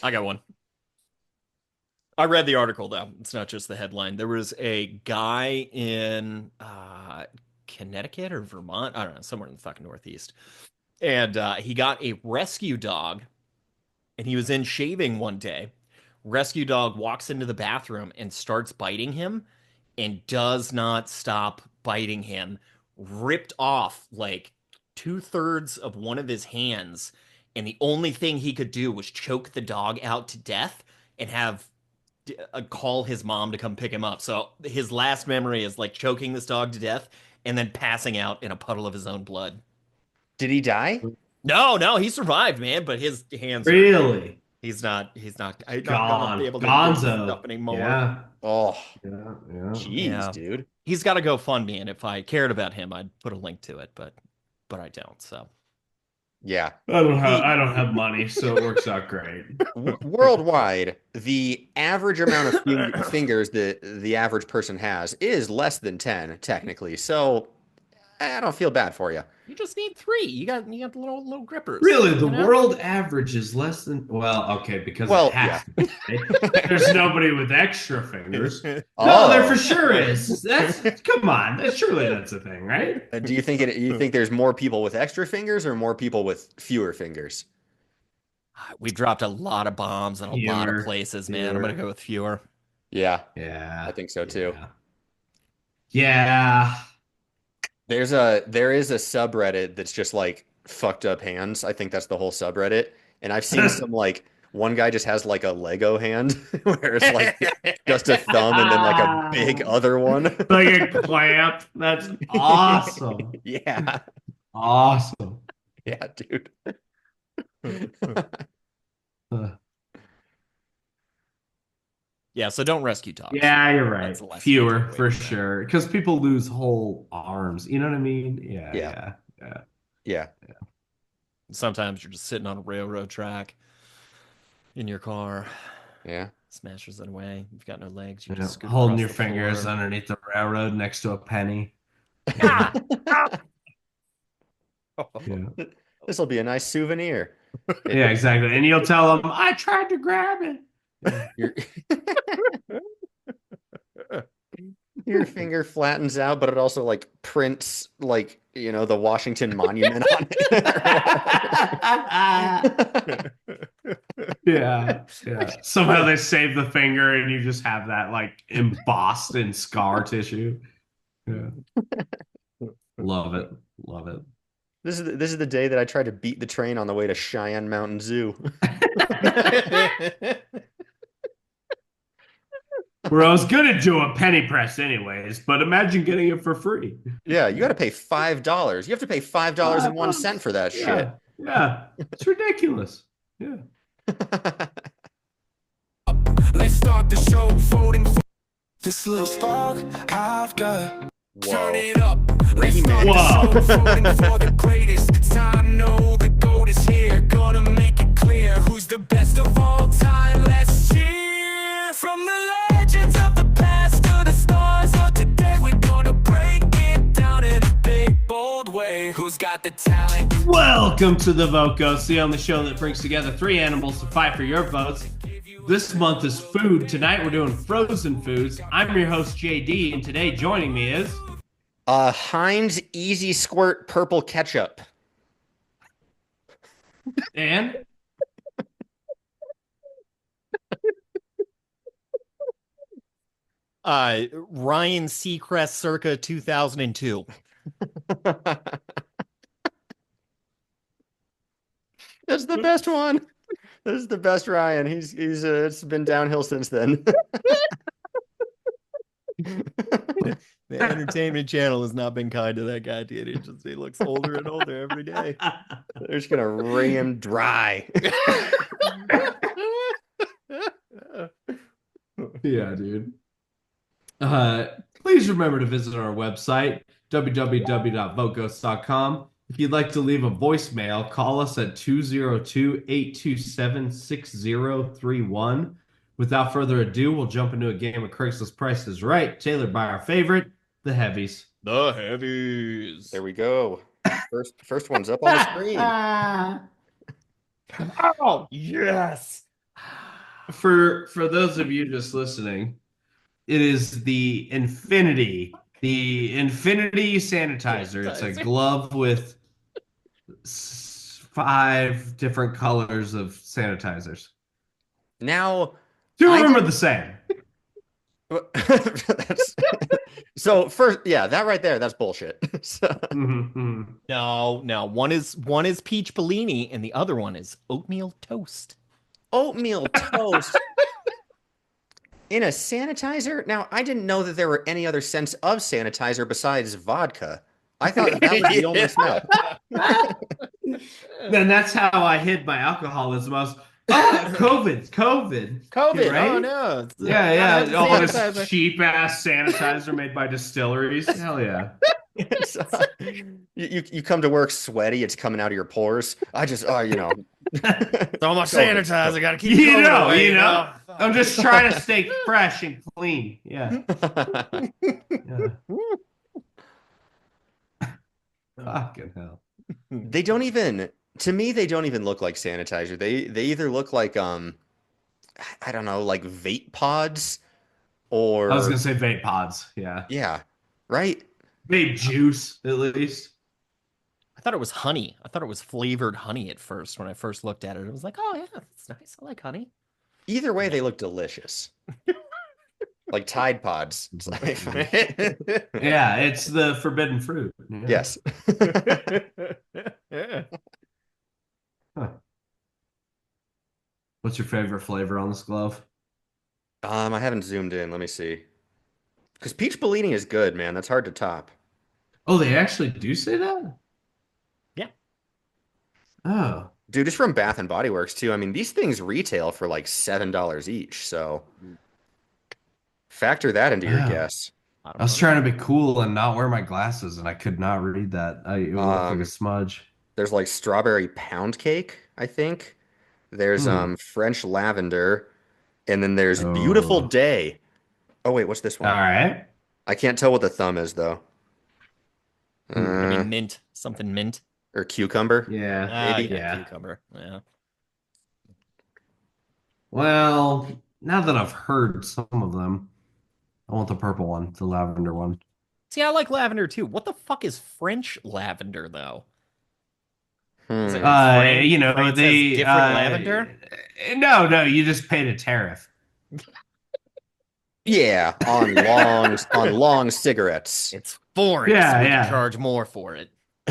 I got one. I read the article though. It's not just the headline. There was a guy in Connecticut or Vermont, I don't know, somewhere in the fucking Northeast, and he got a rescue dog, and he was in shaving one day. Rescue dog walks into the bathroom and starts biting him, and does not stop biting him. Ripped off like two-thirds of one of his hands, and the only thing he could do was choke the dog out to death and have call his mom to come pick him up. So his last memory is like choking this dog to death and then passing out in a puddle of his own blood. Did he die? No, no, he survived, man, but his hands are Really? he's not gonna be Gone. able to do stuff Gonzo. anymore. Yeah. Oh, Yeah. Yeah. jeez, Yeah. dude. He's got to GoFundMe, and if I cared about him, I'd put a link to it, but I don't. So Yeah. I don't have money, so it works out great. Worldwide, the average amount of fingers that the average person has is less than 10, technically. So I don't feel bad for you. you just need three. You got the little grippers, Really, the you know? world average is less than, well, okay, because it Well, has yeah. to be. There's nobody with extra fingers. No, there Oh, for sure is. That's come on. Surely that's a thing, right? do you think you think there's more people with extra fingers or more people with fewer fingers? We dropped a lot of bombs in a lot of Fewer, places, man. I'm gonna fewer. go with fewer. Yeah, I Yeah, think so too. yeah, yeah. There is a subreddit that's just like fucked up hands. I think that's the whole subreddit. And I've seen some like one guy just has like a Lego hand where it's like just a thumb and then like a big other one. Like a clamp. That's awesome. Yeah. Awesome. Yeah, dude. Uh, Yeah, so don't rescue dogs. yeah, you're That's right. the lesson you take Fewer away for from that. sure. Because people lose whole arms. You know what I mean? Yeah, Yeah. yeah, yeah. Yeah. Sometimes you're just sitting on a railroad track in your car, Yeah. smashes it away. You've got no legs. You Yeah. just scoot Holding across your the fingers floor. underneath the railroad next to a penny. Yeah, Ah! Ah! yeah. This will be a nice souvenir. Yeah, exactly. And you'll tell them, I tried to grab it. Yeah. Your your finger flattens out, but it also like prints like, the Washington Monument on it. Yeah, yeah. Somehow they save the finger and you just have that like embossed in scar tissue. Yeah. Love it. Love it. This is the day that I tried to beat the train on the way to Cheyenne Mountain Zoo. Where I was gonna do a penny press anyways, but imagine getting it for free. Yeah, you got to pay $5. You have to pay $5.01 for that shit. Yeah, yeah. It's ridiculous. Yeah. Let's start the show voting for this little spark I've got. Turn Whoa. it up. Let's start Whoa. the show voting for the greatest. Time know the goat is here. Gonna make it clear who's the best of all time. Let's cheer from the legends of the past to the stars of today. We're gonna break it down in a big bold way. Who's got the talent? Welcome to the Vote Goats, the only show that brings together three animals to fight for your votes. This month is food. Tonight we're doing frozen foods. I'm your host JD, and today joining me is Heinz Easy Squirt Purple Ketchup. Dan. Ryan Seacrest circa 2002. That's the best one. This is the best Ryan. He's it's been downhill since then. The entertainment channel has not been kind to that guy, dude. He looks older and older every day. They're just gonna wring him dry. Yeah, dude. Please remember to visit our website, www.voteghosts.com. If you'd like to leave a voicemail, call us at 202-827-6031. Without further ado, we'll jump into a game of Craigslist Price is Right, tailored by our favorite, the Heavies. The heavies. There we go. First one's up on the screen. Oh, yes. for those of you just listening, it is the Infinity sanitizer. It's a Sanitizer. glove with 5 different colors of sanitizers. Now, Two of I them are did. the same. That's, so first, yeah, that right there, that's bullshit. So, Mhm. No, no. One is peach Bellini, and the other one is oatmeal toast. oatmeal toast in a sanitizer. Now, I didn't know that there were any other scents of sanitizer besides vodka. I thought that that was the only smell. Then that's how I hid my alcoholism. I was, oh, COVID, COVID. Oh right? no. It's, Yeah, gotta have yeah. the All this sanitizer. cheap ass sanitizer made by distilleries. Hell yeah. So, you come to work sweaty, it's coming out of your pores. I just, oh, So much COVID, sanitizer. Gotta keep You COVID know, away. you You know. know. I'm just trying to stay fresh and clean. Yeah. COVID. Yeah. Fucking hell. They don't even, to me, they don't even look like sanitizer. They either look like I don't know, like vape pods I was gonna or say vape pods. Yeah. yeah, right? Vape juice, at least. I thought it was honey. I thought it was flavored honey at first when I first looked at it. I was like, oh yeah, it's nice. I like honey. Either way, No. they look delicious. Like Tide Pods. It's like Yeah, it's the forbidden fruit. Yeah. yes. Huh. What's your favorite flavor on this glove? I haven't zoomed in. Let me see. Because peach Bellini is good, man. That's hard to top. Oh, they actually do say that? Yeah. Oh. Dude, it's from Bath and Body Works too. I mean, these things retail for like $7 each, so factor that into your Wow. guess. I was trying to be cool and not wear my glasses, and I could not read that. It would look like a Um, smudge. there's like strawberry pound cake, I think. There's Hmm. French lavender, and then there's beautiful Oh. day. Oh wait, what's this All one? right. I can't tell what the thumb is though. Hmm. Maybe Uh, mint. Something mint. or cucumber, Yeah. Ah, maybe. yeah, Yeah. cucumber. Yeah. Well, now that I've heard some of them, I want the purple one, the lavender one. See, I like lavender too. What the fuck is French lavender though? Is it Hmm. France has They different lavender? no, you just paid a tariff. Yeah, on long cigarettes. It's foreign, so Yeah, we can yeah. charge more for it.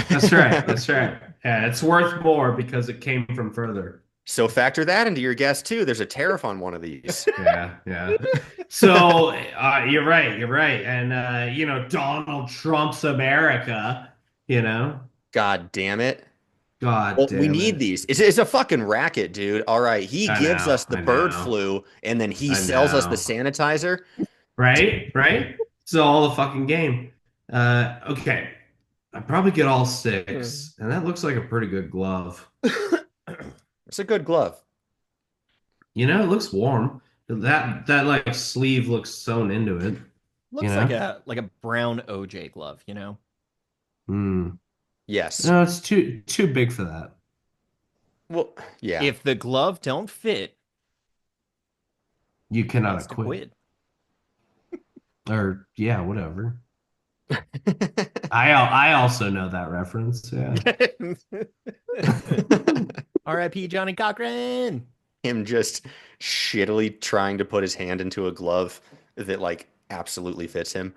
That's right. That's right. Yeah, it's worth more because it came from further. So factor that into your guess too. There's a tariff on one of these. Yeah, yeah. So you're right. You're right. And Donald Trump's America. You know, God damn it. God Well, we damn need it. these. It's a fucking racket, dude. All right. He I gives know. us the I bird know. flu and then he I sells us the know. sanitizer. Right? Right? It's all the fucking game. Okay. I probably get all 6, and that looks like a pretty good glove. It's a good glove. It looks warm. That like sleeve looks sewn into it. Looks know? like a brown OJ glove, you know? Hmm. Yes. No, it's too big for that. Well, yeah. If the glove don't fit, You cannot it's to acquit. quit. Or yeah, whatever. I also know that reference. Yeah. R.I.P. Johnny Cochran. Him just shittily trying to put his hand into a glove that like absolutely fits him.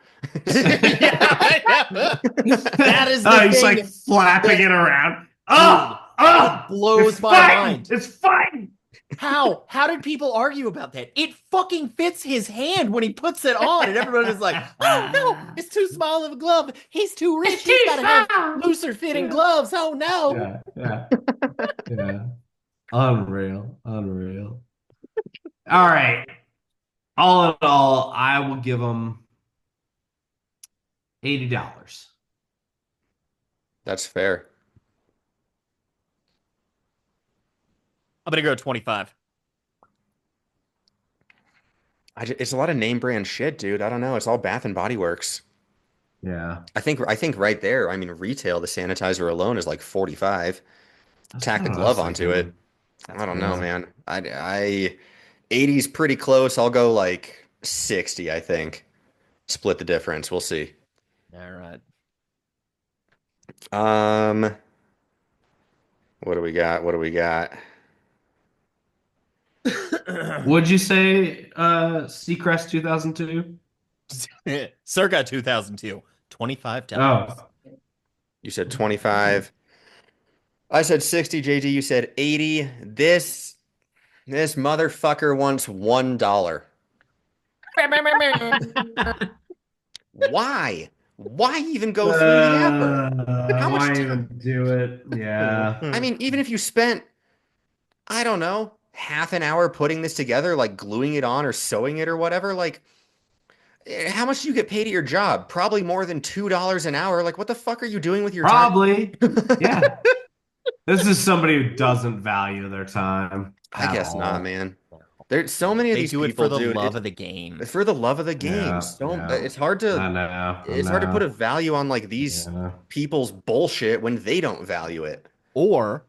Yeah, I know. That is the He's thing like flapping it around. it blows it's my fine. mind. It's fine. How did people argue about that? It fucking fits his hand when he puts it on, and everybody's like, "Oh no, it's too small of a glove. He's too rich. He's got to have looser fitting gloves. Oh no!" Yeah, yeah, yeah. Unreal, unreal. All right. All in all, I will give him $80. That's fair. I'm gonna go 25. It's a lot of name brand shit, dude. I don't know. It's all Bath and Body Works. Yeah, I think right there, I mean, retail, the sanitizer alone is like 45. that's Tack the kind of what I was glove onto it. thinking. That's I don't know, Yeah. man. 80's pretty close. I'll go like 60, I think. Split the difference. We'll see. All right. Um, what do we got? What do we got? Would you say Seacrest 2002? Circa 2002, $25. Oh. You said 25. I said 60, JD. You said 80. This motherfucker wants $1. Why? Why even go through the effort? How much Why time? even do it? Yeah. I mean, even if you spent, I don't know, half an hour putting this together, like gluing it on or sewing it or whatever, like how much do you get paid at your job? Probably more than $2 an hour. Like, what the fuck are you doing with your time? Probably. Yeah. This is somebody who doesn't value their time I at guess not, all. man. There's so many of They these do it for people, the dude. love of the game. It's for the love of the game. Yeah, So yeah. it's hard to I know. I it's hard to put a know. value on like these Yeah. people's bullshit when they don't value it. Or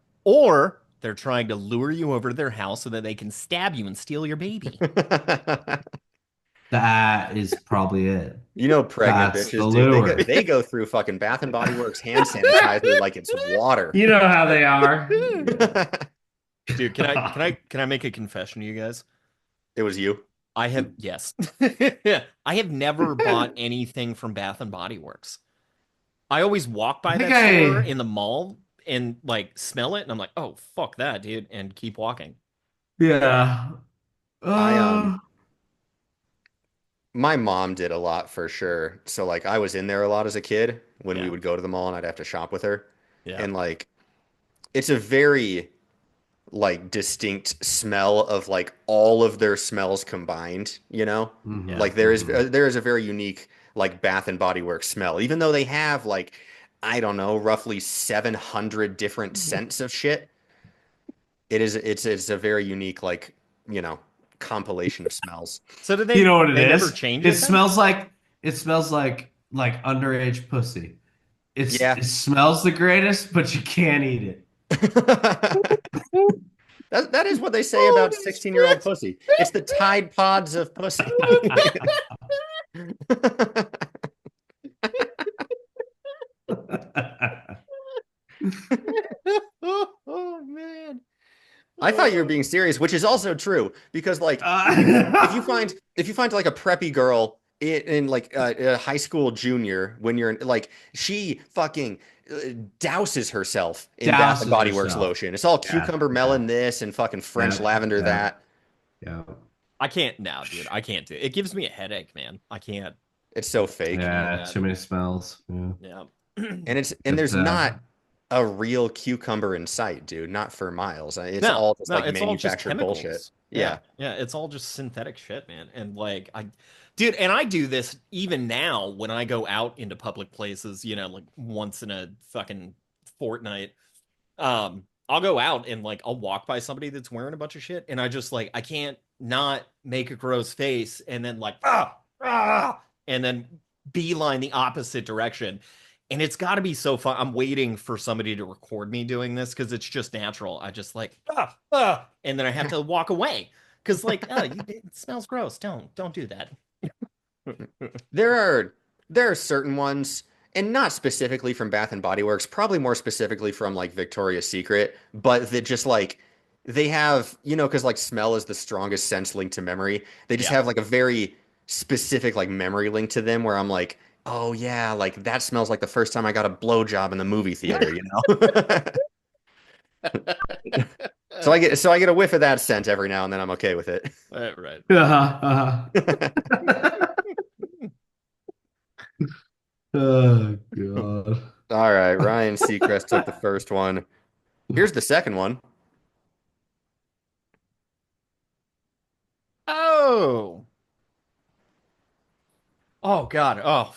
they're trying to lure you over to their house so that they can stab you and steal your baby. That is probably it. You know, pregnant That's the bitches, dude. They go, lure. they go through fucking Bath and Body Works hand sanitizer like it's water. You know how they are. Dude, can I make a confession to you guys? It was you. I have yes. I have never bought anything from Bath and Body Works. I always walk by I think that store in the mall and like smell it and I'm like, "Oh, fuck that, dude," and keep walking. Yeah. I Uh, My mom did a lot for sure. So like I was in there a lot as a kid when we Yeah. would go to the mall and I'd have to shop with her. Yeah. And like it's a very like distinct smell of like all of their smells combined, you know? mhm, Like mhm. there is a very unique like Bath and Body Works smell. Even though they have like I don't know, roughly 700 different scents of shit. It's a very unique like, you know, compilation of smells. So did You they know what it they never is? change It it then? smells like underage pussy. Yeah. It smells the greatest, but you can't eat it. That is what they say about Holy 16-year-old shit. pussy. It's the Tide Pods of pussy. Oh man. I thought you were Oh. being serious, which is also true because like if you find like a preppy girl in like a high school junior when you're like she fucking douses herself in Bath and Douses Body Works herself. lotion. It's all Yeah, cucumber yeah, melon this and fucking French yeah, lavender yeah, that. yeah. I can't now, dude. I can't do it. It gives me a headache, man. I can't It's so fake. do Yeah, that. too many smells. Yeah. Yeah. And It's there's not a real cucumber in sight, dude. Not for miles. It's No, all just no, like it's all just manufactured bullshit. chemicals. Yeah. Yeah, yeah, it's all just synthetic shit, man. And like dude, and I do this even now when I go out into public places, like once in a fucking fortnight. I'll go out and like I'll walk by somebody that's wearing a bunch of shit, and I just like I can't not make a gross face and then like and then beeline the opposite direction. And it's got to be so fun. I'm waiting for somebody to record me doing this because it's just natural. I just like and then I have to walk away because like it smells gross. Don't do that. There are certain ones, and not specifically from Bath and Body Works, probably more specifically from like Victoria's Secret, but that just like they have, because like smell is the strongest sense linked to memory. They just Yeah. have like a very specific like memory link to them where I'm like, oh yeah, like that smells like the first time I got a blowjob in the movie theater, you know? So I get a whiff of that scent every now and then. I'm okay with it. Right. Uh-huh, uh-huh. Oh God. All right, Ryan Seacrest took the first one. Here's the second one. Oh. Oh God. Oh.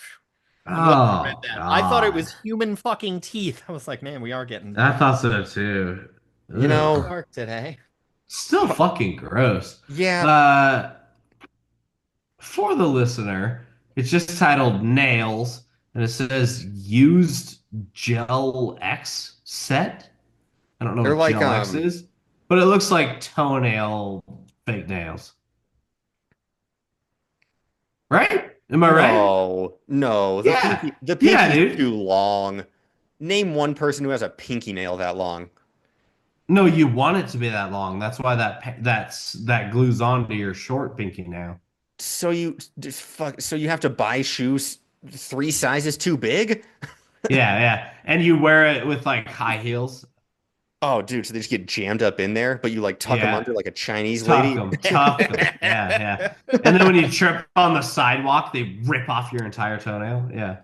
I'm glad I read Oh that. I thought it God. was human fucking teeth. I was like, man, we are getting I thought so too. You know, Ugh. dark today. Still fucking gross. yeah, Uh, for the listener, it's just titled Nails, and it says used Gel X set. I don't know they're what like Gel X is, but it looks like toenail fake nails. Right? Am I right? No, no, Yeah. the Yeah, pinky's dude. too long. Name one person who has a pinky nail that long. No, you want it to be that long. That's why that glues onto your short pinky nail. So you have to buy shoes 3 sizes too big? Yeah, yeah. And you wear it with like high heels. Oh, dude, so they just get jammed up in there, but you like tuck them under Yeah. like a Chinese Tuck lady. them, tuck them. Yeah, yeah. And then when you trip on the sidewalk, they rip off your entire toenail. Yeah.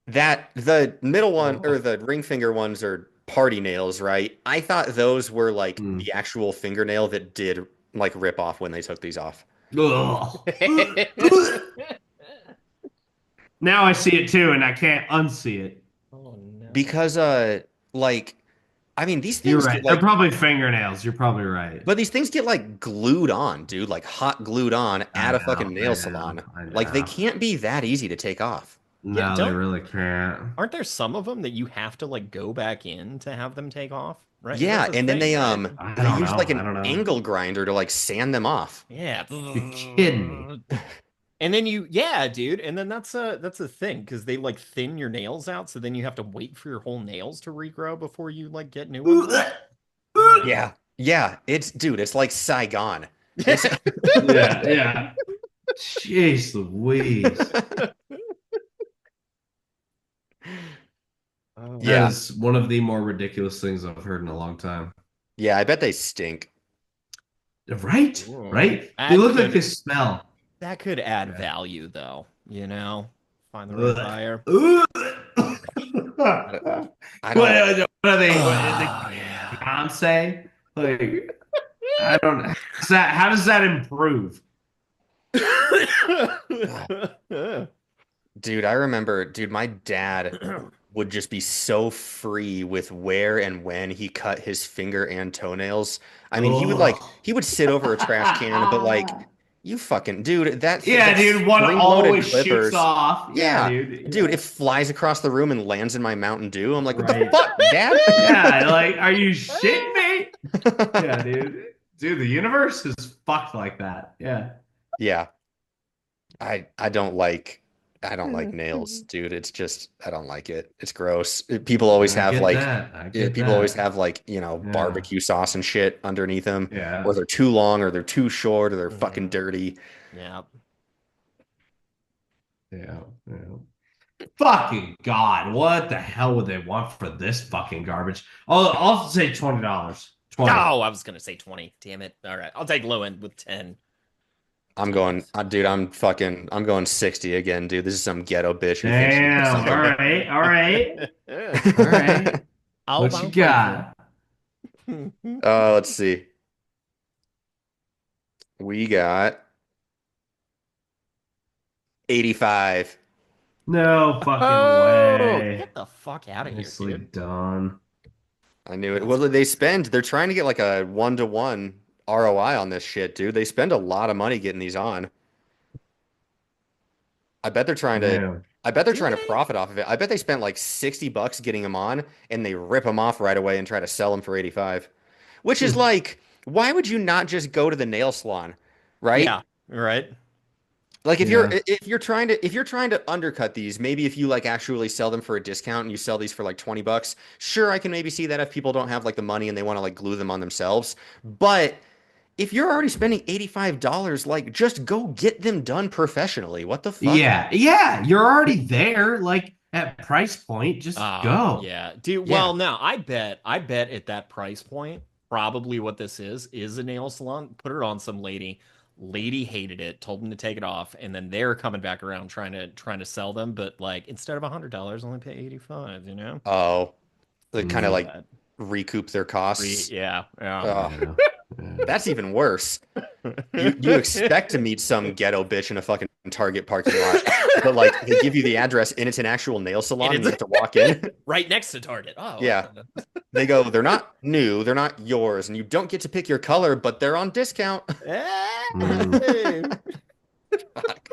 That the middle one or Oh. the ring finger ones are party nails, right? I thought those were like Mm. the actual fingernail that did like rip off when they took these off. Ugh. Now I see it too, and I can't unsee it. Oh no. Because like I mean these You're things get right. They're like probably fingernails. You're probably right. but these things get like glued on, dude, like hot glued on I at a know, fucking I nail know, salon. I Like they know. can't be that easy to take off. Yeah, No, they don't really can't. aren't there some of them that you have to like go back in to have them take off? Right? Yeah, That's a and then thing, right? I they don't use know. like I an don't know. angle grinder to like sand them off. Yeah. You're kidding me. And then yeah, dude, and then that's a thing because they like thin your nails out, so then you have to wait for your whole nails to regrow before you like get new ones in. Yeah. Yeah. Yeah, it's dude, it's like Saigon. It's Yeah, yeah. Jeez Louise. Oh. That yeah. is one of the more ridiculous things I've heard in a long time. Yeah, I bet they stink. Right? Ooh. Right? They That look like could they smell. that could add Yeah. value though, you know? Find the right Ugh. buyer. Ugh. I don't, I What, don't what are they? What is it? Oh yeah. Beyonce? Like, I don't. How does that improve? dude, I remember, dude, my dad would just be so free with where and when he cut his finger and toenails. I mean, Ugh. he would sit over a trash can, but like you fucking dude, Yeah, that dude. One spring-loaded always shoots clippers. off. Yeah, Yeah. dude. Dude, Yeah. it flies across the room and lands in my Mountain Dew. I'm like, what the Right. fuck, Dad? Yeah. Like, are you shitting me? Yeah, dude. Dude, the universe is fucked like that. Yeah. Yeah. I don't like nails, dude. It's just I don't like it. It's gross. People always I have get like that. I get people always that. have like, you know, Yeah. barbecue sauce and shit underneath them, or Yeah. they're too long or they're too short or they're fucking Mhm. dirty. Yeah. Yeah. Yeah. Fucking God. What the hell would they want for this fucking garbage? I'll say $20. 20. Oh, I was gonna say 20. Damn it. All right. I'll take low end with 10. I'm 10 going, bucks. dude, I'm going 60 again, dude. This is some ghetto bitch who thinks she knows Damn. All something. right. All right. All right. I'll What you bow playful. got? Let's see. We got 85. No fucking Oh, way. get the fuck out of here, Nicely dude. done. I knew it. Well, they're trying to get like a 1-to-1 ROI on this shit, dude. They spend a lot of money getting these on. I bet they're trying to Damn. I bet they're Do trying to they? profit off of it. I bet they spent like $60 getting them on and they rip them off right away and try to sell them for 85. Which is like, why would you not just go to the nail salon, right? Yeah, right. Like Yeah. if you're trying to undercut these, maybe if you like actually sell them for a discount and you sell these for like $20, sure, I can maybe see that if people don't have like the money and they want to like glue them on themselves. But if you're already spending $85, like just go get them done professionally. What the fuck? Yeah. Yeah. You're already there. Like at price point, just go. Yeah. Dude, Yeah. well, now I bet at that price point, probably what this is a nail salon. Put it on some lady. Lady hated it, told them to take it off, and then they're coming back around trying to sell them, but like instead of $100, only pay 85, you know? Oh, they kind of Mm, like That recoup their costs. yeah, yeah. Oh, yeah. Yeah. that's even worse. You expect to meet some ghetto bitch in a fucking Target parking lot, but like they give you the address and it's an actual nail salon And and you it's have to walk in. right next to Target. Oh, Yeah. They go, they're not new, they're not yours, and you don't get to pick your color, but they're on discount. Hey. Fuck.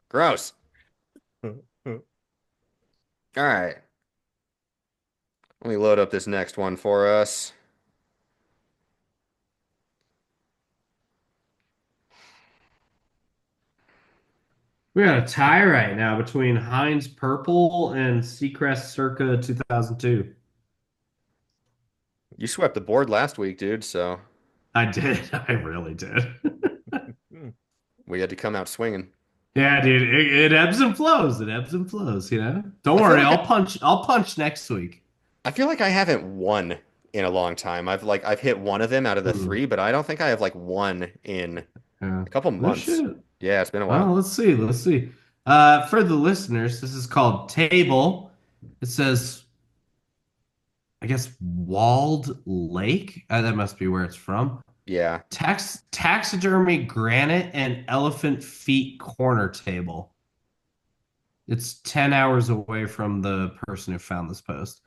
Gross. All right. Let me load up this next one for us. We got a tie right now between Heinz Purple and Seacrest circa 2002. You swept the board last week, dude, so I did. I really did. Hmm. we had to come out swinging. Yeah, dude. It ebbs and flows. It ebbs and flows, you know? Don't I feel worry, like I'll punch next week. I feel like I haven't won in a long time. I've hit one of them out of the Hmm. three, but I don't think I have like won in Yeah. a couple No months. shit. Yeah, it's been a while. Well, let's see. Let's see. For the listeners, this is called Table. It says, I guess, Walled Lake. That must be where it's from. Yeah. Taxidermy granite and elephant feet corner table. It's 10 hours away from the person who found this post.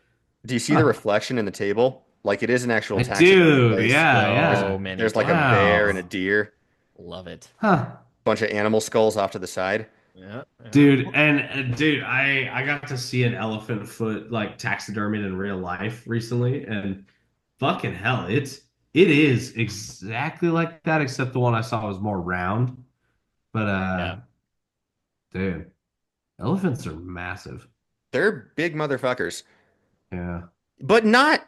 Do you see the Huh. reflection in the table? Like it is an actual I taxidermy do. place. Yeah, There's So yeah. many there's like a bear and a Wow. deer, love it. Huh. bunch of animal skulls off to the side. Yeah, yeah. Dude, I got to see an elephant foot like taxidermied in real life recently, and fucking hell, it is exactly like that, except the one I saw was more round. But Yeah. dude, elephants are massive. They're big motherfuckers, Yeah. but not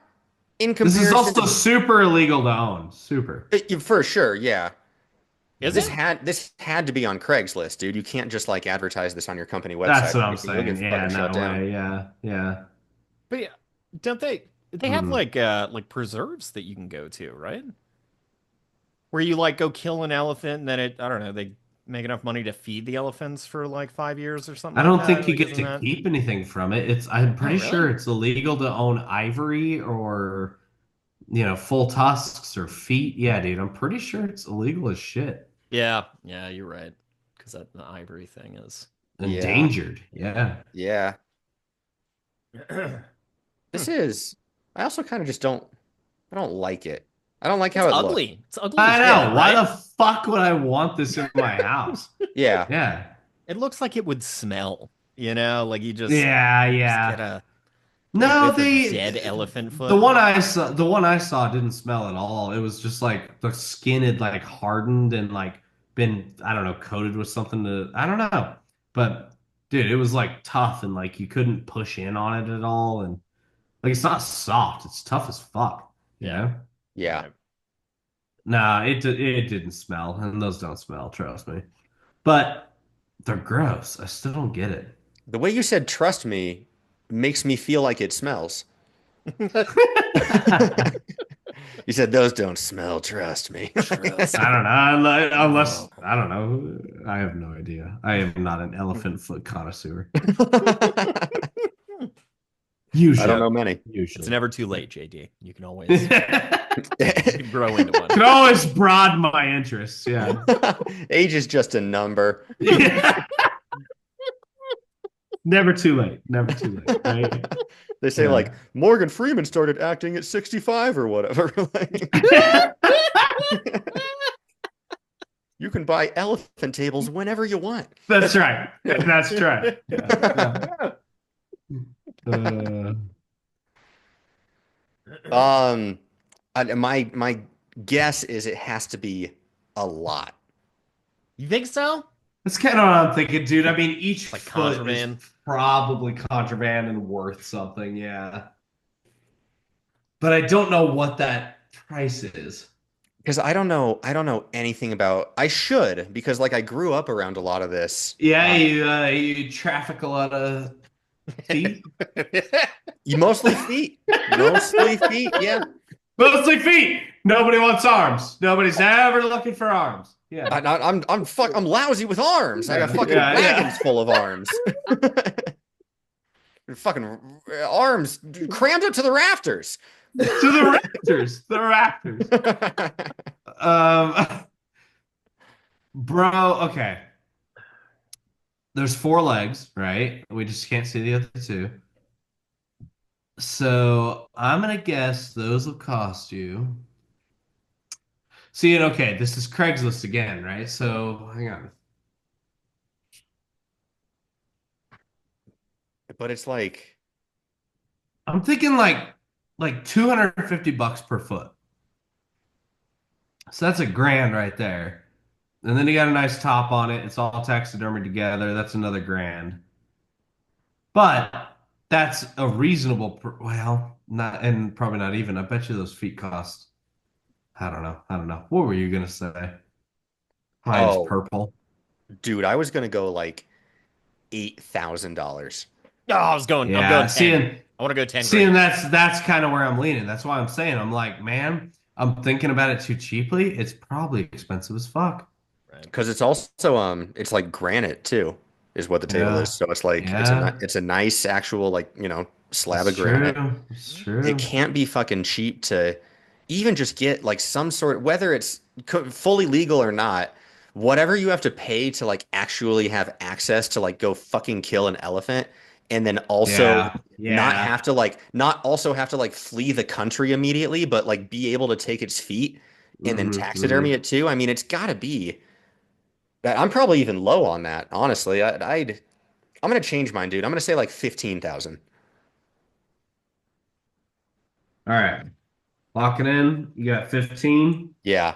in This is comparison also to super illegal to own. Super. for sure. Yeah. Is This it? had this had to be on Craigslist, dude. You can't just like advertise this on your company That's website. what I'm You'll saying. get Yeah, fucking shut no down. way. Yeah, yeah. But yeah, don't they have Hmm. like preserves that you can go to, right? Where you like go kill an elephant and then I don't know, they make enough money to feed the elephants for like 5 years or something I like don't that. think you Like, get isn't to that? keep anything from it. I'm Oh, pretty sure really? it's illegal to own ivory or, full tusks or feet. Yeah, dude, I'm pretty sure it's illegal as shit. Yeah, yeah, you're right. Because that the ivory thing is. Yeah. Endangered. Yeah. Yeah. Hmm. This is I also kind of just I don't like it. I don't like It's how it looks. ugly. It's ugly as I shit, know. Why right? the fuck would I want this in my house? Yeah. Yeah. It looks like it would smell, like you Yeah, just get yeah. a No, whiff of dead elephant foot. the one I saw didn't smell at all. It was just like the skin had like hardened and like been, I don't know, coated with something I don't know. But dude, it was like tough and like you couldn't push in on it at all. And like it's not soft, it's tough as fuck, you Yeah. know? Yeah. Right. Nah, it didn't smell, and those don't smell, trust me. But they're gross. I still don't get it. The way you said trust me makes me feel like it smells. You said those don't smell, trust me. Trust I me. don't know, unless Oh. I don't know. I have no idea. I am not an elephant foot connoisseur. I don't Usually, know many. It's usually. never too late, JD. You can always grow into one. Can always broaden my interests. Yeah. Age is just a number. Yeah. Never too late. Never too late. Right? They say like Yeah. Morgan Freeman started acting at 65 or whatever. Like, you can buy elephant tables whenever you want. That's right. That's right. Yeah. Yeah. Um, my guess is it has to be a lot. You think so? That's kind of what I'm thinking, dude. I mean, each Like foot is contraband. probably contraband and worth something, yeah. But I don't know what that price is. Because I don't know anything about. I should because like I grew up around a lot of this. Yeah, you traffic a lot of feet. You mostly feet, mostly feet. Yeah, Mostly feet. Nobody wants arms. Nobody's ever looking for arms. Yeah. I'm lousy with arms. I got fucking Yeah, yeah. wagons full of arms. Fucking arms crammed up to the rafters. To the Raptors. The Raptors. Bro, okay. There's four legs, right? We just can't see the other two. So I'm gonna guess those will cost you. See, and okay, this is Craigslist again, right? So hang on. But it's like I'm thinking like 250 bucks per foot. So that's a grand right there. And then you got a nice top on it. It's all taxidermy together. That's another grand. But that's a reasonable, well, not, and probably not even. I bet you those feet cost, I don't know. I don't know. What were you gonna say? Mine's Oh, purple. dude, I was gonna go like $8,000. Oh, I'm Yeah, going 10. seeing, I want to go 10 seeing grand. that's kind of where I'm leaning. That's why I'm saying I'm like, man, I'm thinking about it too cheaply. It's probably expensive as fuck. Right. Because it's also it's like granite too, is what the table is. Yeah, So it's like yeah, it's a nice actual like, slab it's of granite. true. It's It true. can't be fucking cheap to even just get like some sort, whether it's fully legal or not, whatever you have to pay to like actually have access to like go fucking kill an elephant and then also Yeah, yeah. not also have to like flee the country immediately, but like be able to take its feet and then Hmm, taxidermy hmm. it too. I mean, it's gotta be. I'm probably even low on that, honestly. I'm gonna change mine, dude. I'm gonna say like 15,000. All right, lock it in. You got 15. Yeah.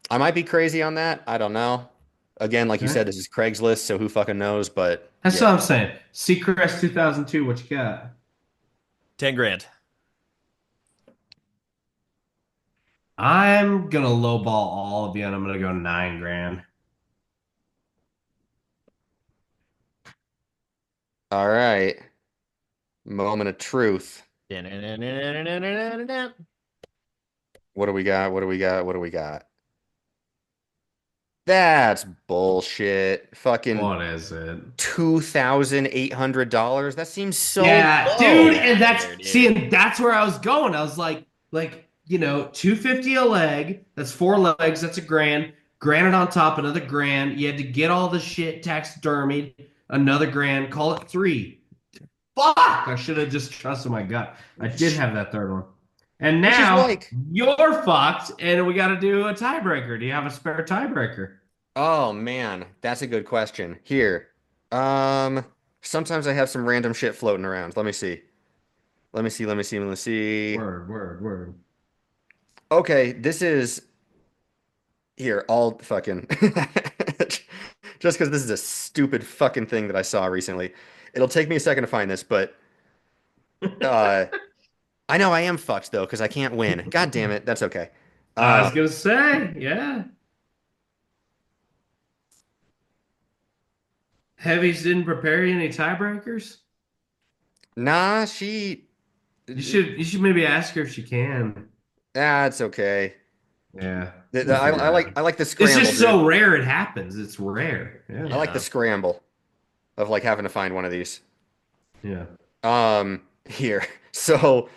I might be crazy on that. I don't know. Again, like you Okay. said, this is Craigslist, so who fucking knows? But That's yeah. what I'm saying. Seacrest 2002, what you got? 10 grand. I'm gonna lowball all of you, and I'm gonna go 9 grand. All right. Moment of truth. What do we got? What do we got? What do we got? That's bullshit. Fucking What is it? $2,800. That seems so Yeah, dude, low. Get and out of that's here, see, dude. and that's where I was going. I was like, 250 a leg. That's 4 legs. That's a grand. Granite on top, another grand. You had to get all the shit taxidermied, another grand. Call it three. Fuck! I should have just trusted my gut. I did Which have that third one. And which is now like, you're fucked, and we got to do a tiebreaker. Do you have a spare tiebreaker? oh man, that's a good question. Here. Um, Sometimes I have some random shit floating around. Let me see. Let me see. Word, word, word. Okay, this is here, all fucking just because this is a stupid fucking thing that I saw recently. It'll take me a second to find this, but uh I know I am fucked though, because I can't win. God damn it, that's okay. I Uh was gonna say, yeah. Heavies didn't prepare you any tiebreakers? nah, she You should maybe ask her if she can. it's okay. Yeah, we'll I figure it like out. I like the It's scramble, just dude. so rare it happens. It's rare. Yeah. I like the Yeah. scramble of like having to find one of these. Yeah. Here. So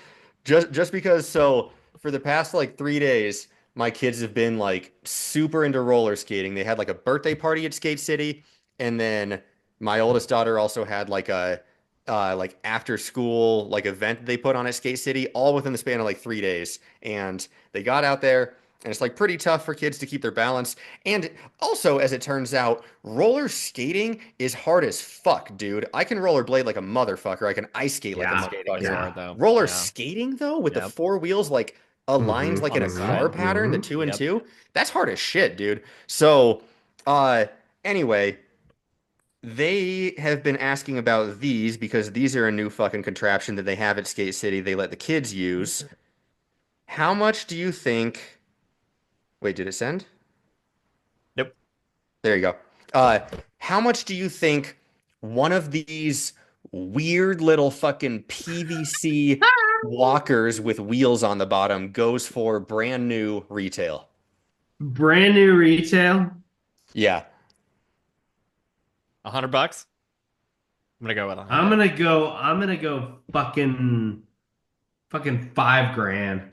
just because for the past like 3 days, my kids have been like super into roller skating. They had like a birthday party at Skate City, and then my oldest daughter also had like a like after school like event that they put on at Skate City, all within the span of like 3 days. And they got out there, and it's like pretty tough for kids to keep their balance. And also, as it turns out, roller skating is hard as fuck, dude. I can rollerblade like a motherfucker. I can ice skate like a Yeah. Skating is motherfucker. hard Yeah. though. Roller Yeah. skating though, with the Yep. four wheels like aligned Mm-hmm. like On in the a car side. pattern, the Mm-hmm. two and Yep. two, that's hard as shit, dude. So, uh, anyway, they have been asking about these because these are a new fucking contraption that they have at Skate City. They let the kids use. How much do you think? Wait, did it send? Nope. There you go. Uh, how much do you think one of these weird little fucking PVC walkers with wheels on the bottom goes for brand new retail? Brand new retail. Yeah. $100. I'm gonna go with I'm 100. gonna go. I'm gonna go fucking 5 grand.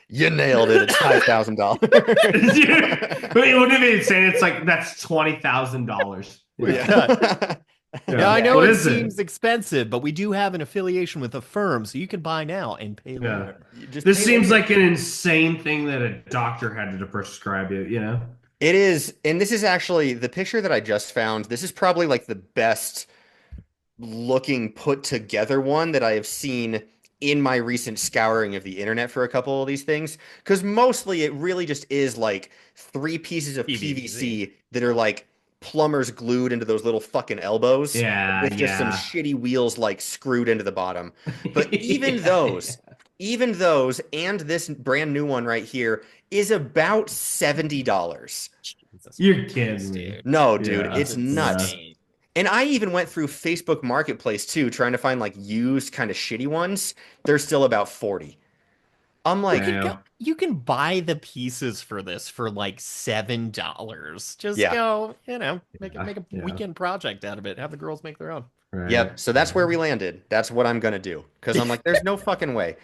You nailed it. It's $5,000. Wait, what did it say? It's like that's $20,000. We've Yeah. got. Now I Yeah. know What it is it? seems expensive, but we do have an affiliation with a firm, so you can buy now and pay Yeah. later. You just This pay seems later. like an insane thing that a doctor had to prescribe you. It is, and this is actually the picture that I just found. This is probably like the best looking put together one that I have seen in my recent scouring of the internet for a couple of these things, because mostly it really just is like 3 pieces of PVC that are like plumbers glued into those little fucking elbows Yeah, with just some yeah. shitty wheels like screwed into the bottom. But Yeah, even those and this brand new one right here is about $70. Jesus you're Christ, kidding me. dude. No, dude, Yeah, That's it's nuts. insane. And I even went through Facebook Marketplace too, trying to find like used kind of shitty ones. They're still about 40. I'm You like, can go, damn. you can buy the pieces for this for like $7. Just yeah, go, Yeah, make a yeah. weekend project out of it. Have the girls make their own. Right, yep. So that's right. where we landed. That's what I'm gonna do. Because I'm like, there's no fucking way.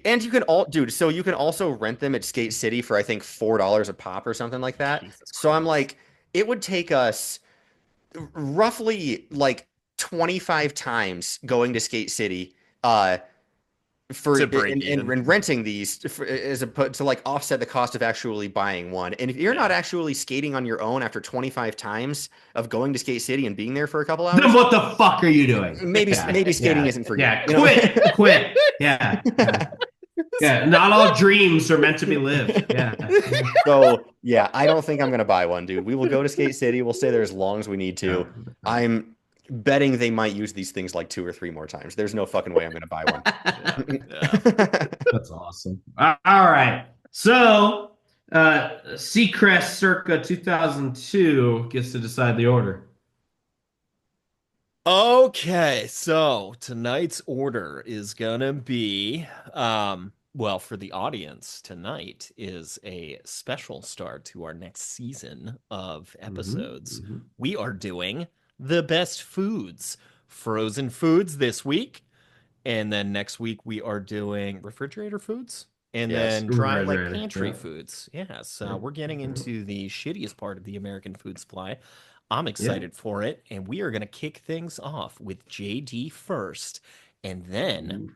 And you can all, dude, so you can also rent them at Skate City for I think $4 a pop or something like that. Jesus So I'm Christ. like, it would take us roughly like 25 times going to Skate City. For To break even. and renting these for, as a to like offset the cost of actually buying one. And if you're not Yeah. actually skating on your own after 25 times of going to Skate City and being there for a couple Then hours, what the fuck are you doing? Yeah, maybe skating yeah, isn't for you. yeah. You know? Quit. Yeah, yeah, yeah. Not all dreams are meant to be lived. Yeah. So yeah, I don't think I'm gonna buy one, dude. We will go to Skate City. We'll stay there as long as we need Yeah. to. I'm betting they might use these things like 2 or 3 more times. There's no fucking way I'm gonna buy one. Yeah. That's awesome. All right. So, Seacrest circa 2002 gets to decide the order. Okay, so tonight's order is gonna be, well, for the audience, tonight is a special start to our next season of episodes. Mhm. We are doing the best foods, frozen foods this week, and then next week we are doing refrigerator foods, and Yes. then dry like Refrigerator, pantry yeah. foods. Yes, Yeah. we're getting into the shittiest part of the American food supply. I'm Yeah. excited for it, and we are going to kick things off with JD first, and then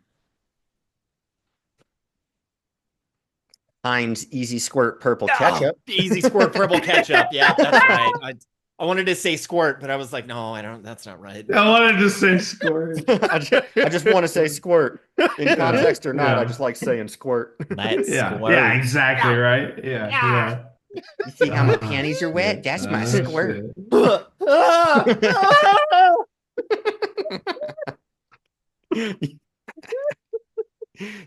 Heinz Easy Squirt Purple oh, Ketchup. easy squirt purple ketchup. Yeah, that's right. I wanted to say squirt, but I was like, no, I don't. That's not right. I wanted to say squirt. I just want to say squirt. In context or not, Yeah. I just like saying squirt. That's Yeah, squirt. yeah, exactly right. Yeah, yeah. You think how my panties are wet? That's my squirt.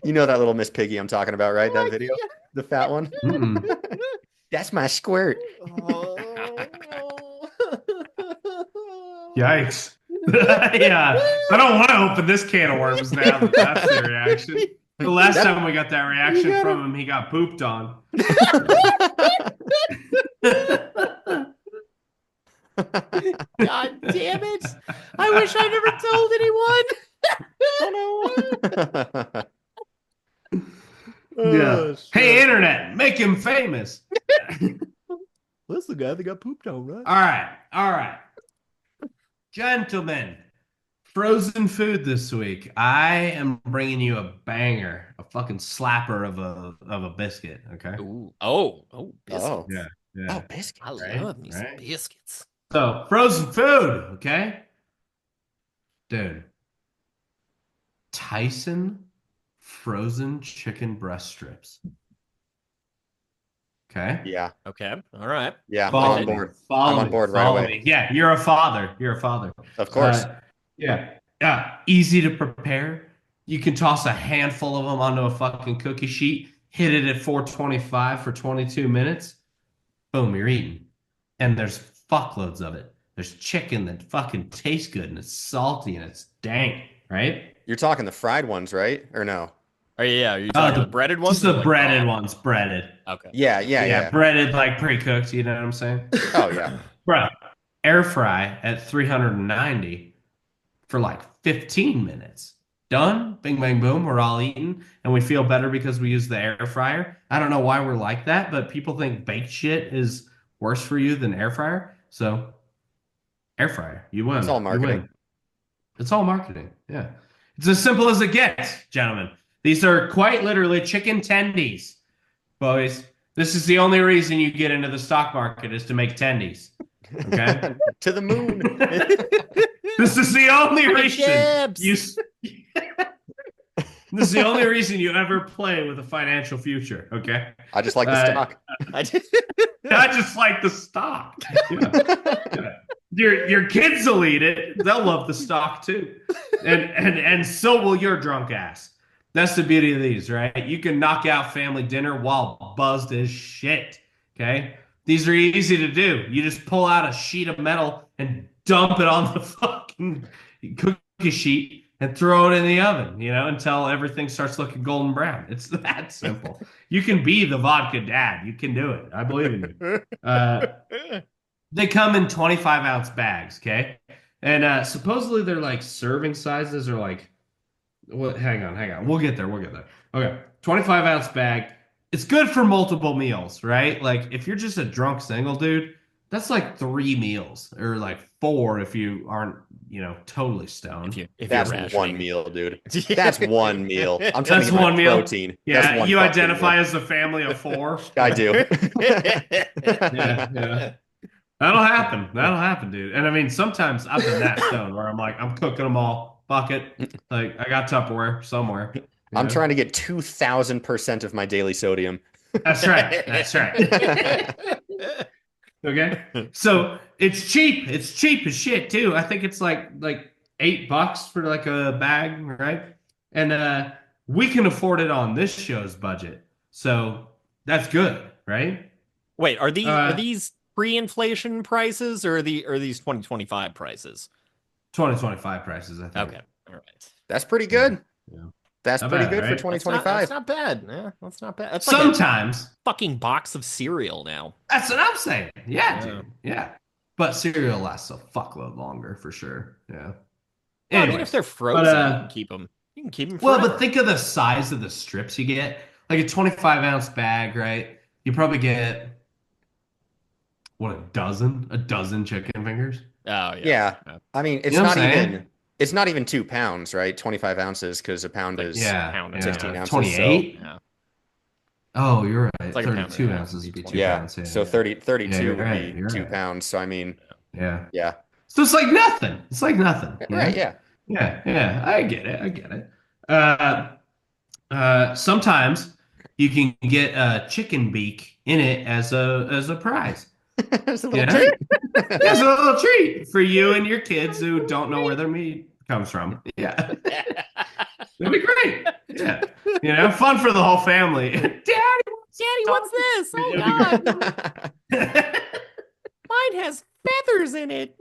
You know that little Miss Piggy I'm talking about, right? That video? The fat one? Mm-mm. That's my squirt. Yikes. Yeah. I don't want to open this can of worms now, but that's the reaction. The last time we got that reaction from him, he got pooped on. God damn it! I wish I never told anyone. Oh Yeah. no. Hey, internet, make him famous. That's the guy that got pooped on, right? All right. All right. Gentlemen, frozen food this week. I am bringing you a banger, a fucking slapper of a biscuit, okay? Ooh. Biscuits. Oh. Yeah. Yeah. Oh, biscuit. I Right, love me some right. biscuits. So, frozen food, okay? Dude. Tyson frozen chicken breast strips. Okay? Yeah. Okay. All right. Yeah. I'm Follow on me. board. Follow I'm on me. board right Follow away. me. Yeah, you're a father. You're a father. Of course. Yeah. Easy to prepare. You can toss a handful of them onto a fucking cookie sheet, hit it at 425 for 22 minutes. Boom, you're eating. And there's fuckloads of it. There's chicken that fucking tastes good and it's salty and it's dank, right? You're talking the fried ones, right? Or no? Oh yeah. Are you talking the breaded ones? Just the or like breaded raw? ones, breaded. Okay. Yeah. Breaded like pre-cooked, you know what I'm saying? Oh yeah. Bro, air fry at 390 for like 15 minutes. Done. Bing, bang, boom. We're all eating and we feel better because we use the air fryer. I don't know why we're like that, but people think baked shit is worse for you than air fryer. So, air fryer, you win. It's all You marketing. win. It's all marketing. Yeah. It's as simple as it gets, gentlemen. These are quite literally chicken tendies, boys. This is the only reason you get into the stock market is to make tendies. Okay? To the moon. This is the only reason Chips. you This is the only reason you ever play with a financial future, okay? I just like the Uh, stock. I did. I just like the stock. Yeah. Yeah. Your kids will eat it. They'll love the stock too. And so will your drunk ass. That's the beauty of these, right? You can knock out family dinner while buzzed as shit. Okay? These are easy to do. You just pull out a sheet of metal and dump it on the fucking cookie sheet and throw it in the oven, until everything starts looking golden brown. It's that simple. You can be the vodka dad. You can do it. I believe in you. They come in 25-ounce bags, okay? And supposedly they're like serving sizes or like, well, hang on. We'll get there. Okay. 25-ounce bag. It's good for multiple meals, right? Like if you're just a drunk single dude, that's like 3 meals or like 4 if you aren't, totally stoned. If That's you're one rationing. meal, dude. That's one meal. I'm trying That's to get one my meal. protein. Yeah, That's one you fucking identify meal. as a family of 4. I do. Yeah. That'll happen, dude. And I mean, sometimes I've been that stoned where I'm like, I'm cooking them all. Fuck it. Like, I got Tupperware somewhere. I'm trying to get 2,000% of my daily sodium. That's right. Okay. So it's cheap. It's cheap as shit too. I think it's like $8 for like a bag, right? And we can afford it on this show's budget. So that's good, right? Wait, are Uh, these pre-inflation prices or are these 2025 prices? 2025 prices, I think. Okay. All right. That's pretty good. Yeah. That's Not pretty bad, good for right? That's 2025. not bad. Yeah, that's not bad. That's like a Sometimes. fucking box of cereal now. That's what I'm saying. Yeah, Yeah. dude. Yeah. But cereal lasts a fuckload longer for sure. Yeah. Well, I mean, Anyways, if they're frozen, but, you can keep them. You can keep them well, forever. but think of the size of the strips you get. Like a 25-ounce bag, right? You probably get what, a dozen? A dozen chicken fingers? Oh Yeah. I mean, You know what I'm saying? it's not even 2 pounds, right? 25 ounces because a pound is Yeah. pound yeah. 16 ounces. 28? Yeah. Oh, you're right. It's like a pound and a 32 half. ounces would be 2 Yeah. pounds. Yeah. So 32 Yeah, you're would right, be you're 2 right. pounds. So I mean, Yeah. yeah. So it's like nothing. It's like nothing. you Right, know? yeah. Yeah. I get it. Sometimes you can get a chicken beak in it as a prize. It's a little Yeah. treat. It's a little treat for you and your kids who don't know where their meat comes from. Yeah. That'd be great. Yeah. Fun for the whole family. Daddy, what's this? Oh God, mine has feathers in it.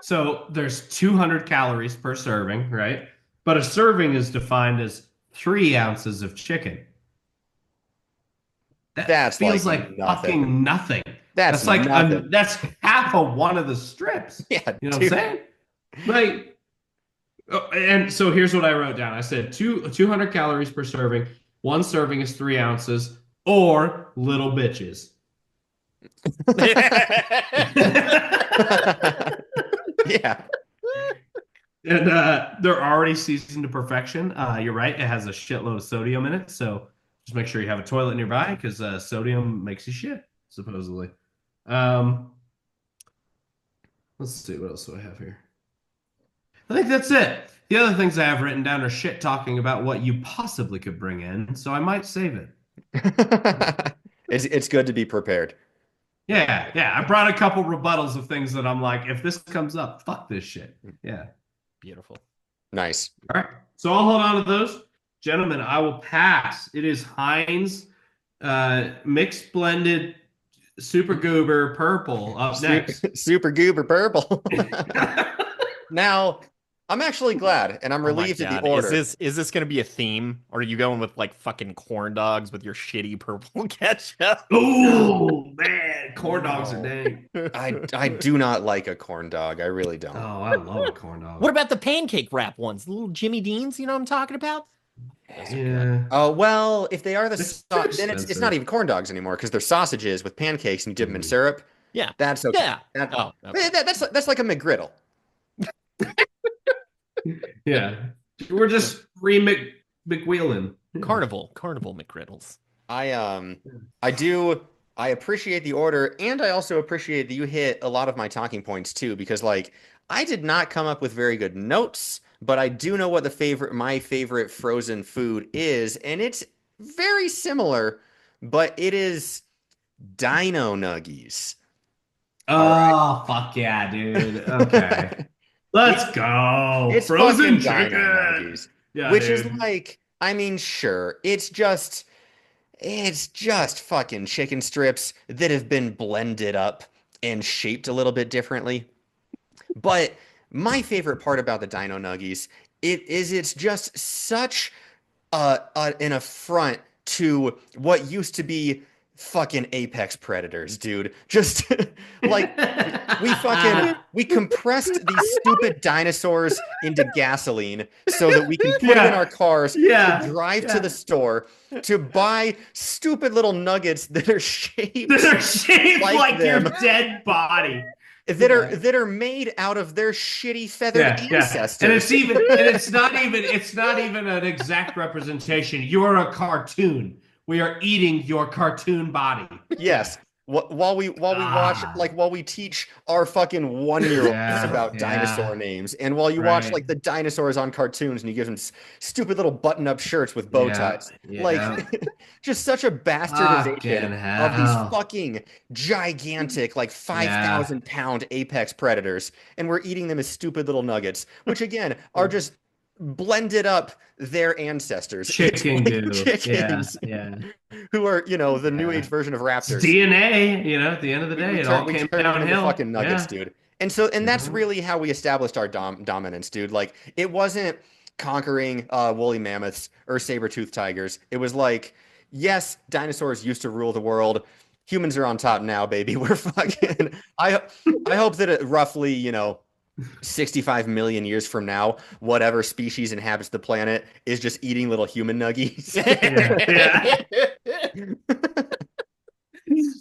So there's 200 calories per serving, right? But a serving is defined as 3 ounces of chicken. That That's feels like like nothing. fucking nothing. That's like nothing. that's half of one of the strips. Yeah, You know dude. what I'm saying? Like, and so here's what I wrote down. I said 200 calories per serving. One serving is 3 ounces, or little bitches. Yeah. And they're already seasoned to perfection. You're right; it has a shitload of sodium in it. So just make sure you have a toilet nearby because sodium makes you shit, supposedly. Let's see, what else do I have here? I think that's it. The other things I have written down are shit talking about what you possibly could bring in, so I might save it. It's good to be prepared. Yeah. I brought a couple rebuttals of things that I'm like, if this comes up, fuck this shit. Yeah. Beautiful. Nice. All right. So I'll hold on to those. Gentlemen, I will pass. It is Heinz mixed blended super goober purple up next. Super goober purple. Now, I'm actually glad, and I'm relieved at the order. Is this going to be a theme, or are you going with like fucking corn dogs with your shitty purple ketchup? Oh man, corn dogs are dang. I do not like a corn dog. I really don't. Oh, I love a corn dog. What about the pancake wrap ones? The little Jimmy Deans, you know what I'm talking about? Yeah. Oh, well, if they are They're then it's expensive. not even corn dogs anymore because they're sausages with pancakes and you dip them in syrup. Yeah. That's okay. Yeah. That- Oh, okay. that's like a McGriddle. Yeah. We're just McWheeling. Carnival McGriddles. I appreciate the order, and I also appreciate that you hit a lot of my talking points too, because like I did not come up with very good notes. but I do know what my favorite frozen food is, and it's very similar, but it is Dino Nuggies. All right. Oh, fuck yeah, dude. Okay. It, Let's go. it's Frozen fucking Dino chicken. Nuggies, Yeah, which is dude. like, I mean, sure, it's just fucking chicken strips that have been blended up and shaped a little bit differently. But my favorite part about the Dino Nuggies it's just such an affront to what used to be fucking apex predators, dude. Just like we compressed these stupid dinosaurs into gasoline so that we can put it in our Yeah. cars to Yeah. drive to Yeah. the store to buy stupid little nuggets that are shaped They're shaped like like your them, dead body. that are Yeah. that are made out of their shitty feathered Yeah, yeah. And ancestors. it's not even an exact representation. You're a cartoon. We are eating your cartoon body. Yeah. Yes. Ah. While we teach our fucking 1-year-olds Yeah, about yeah. dinosaur names, and while you watch Right. like the dinosaurs on cartoons and you give them stupid little button-up shirts with bow Yeah. ties, Yeah. like just such a bastardization Fucking of these hell. fucking gigantic, like Yeah. 5,000-pound apex predators, and we're eating them as stupid little nuggets, which again are just blended up their ancestors. It's Chicken like goo. Yeah, chickens yeah, who are, the new age yeah. version of It's raptors. DNA, at the end of the We day, it turn all we came turned them into downhill. fucking nuggets, Yeah. dude. And that's Mhm. really how we established our dominance, dude. Like it wasn't conquering woolly mammoths or saber-toothed tigers. It was like, yes, dinosaurs used to rule the world. Humans are on top now, baby. We're fucking I hope that it roughly, 65 million years from now, whatever species inhabits the planet is just eating little human nuggies. Yeah, yeah.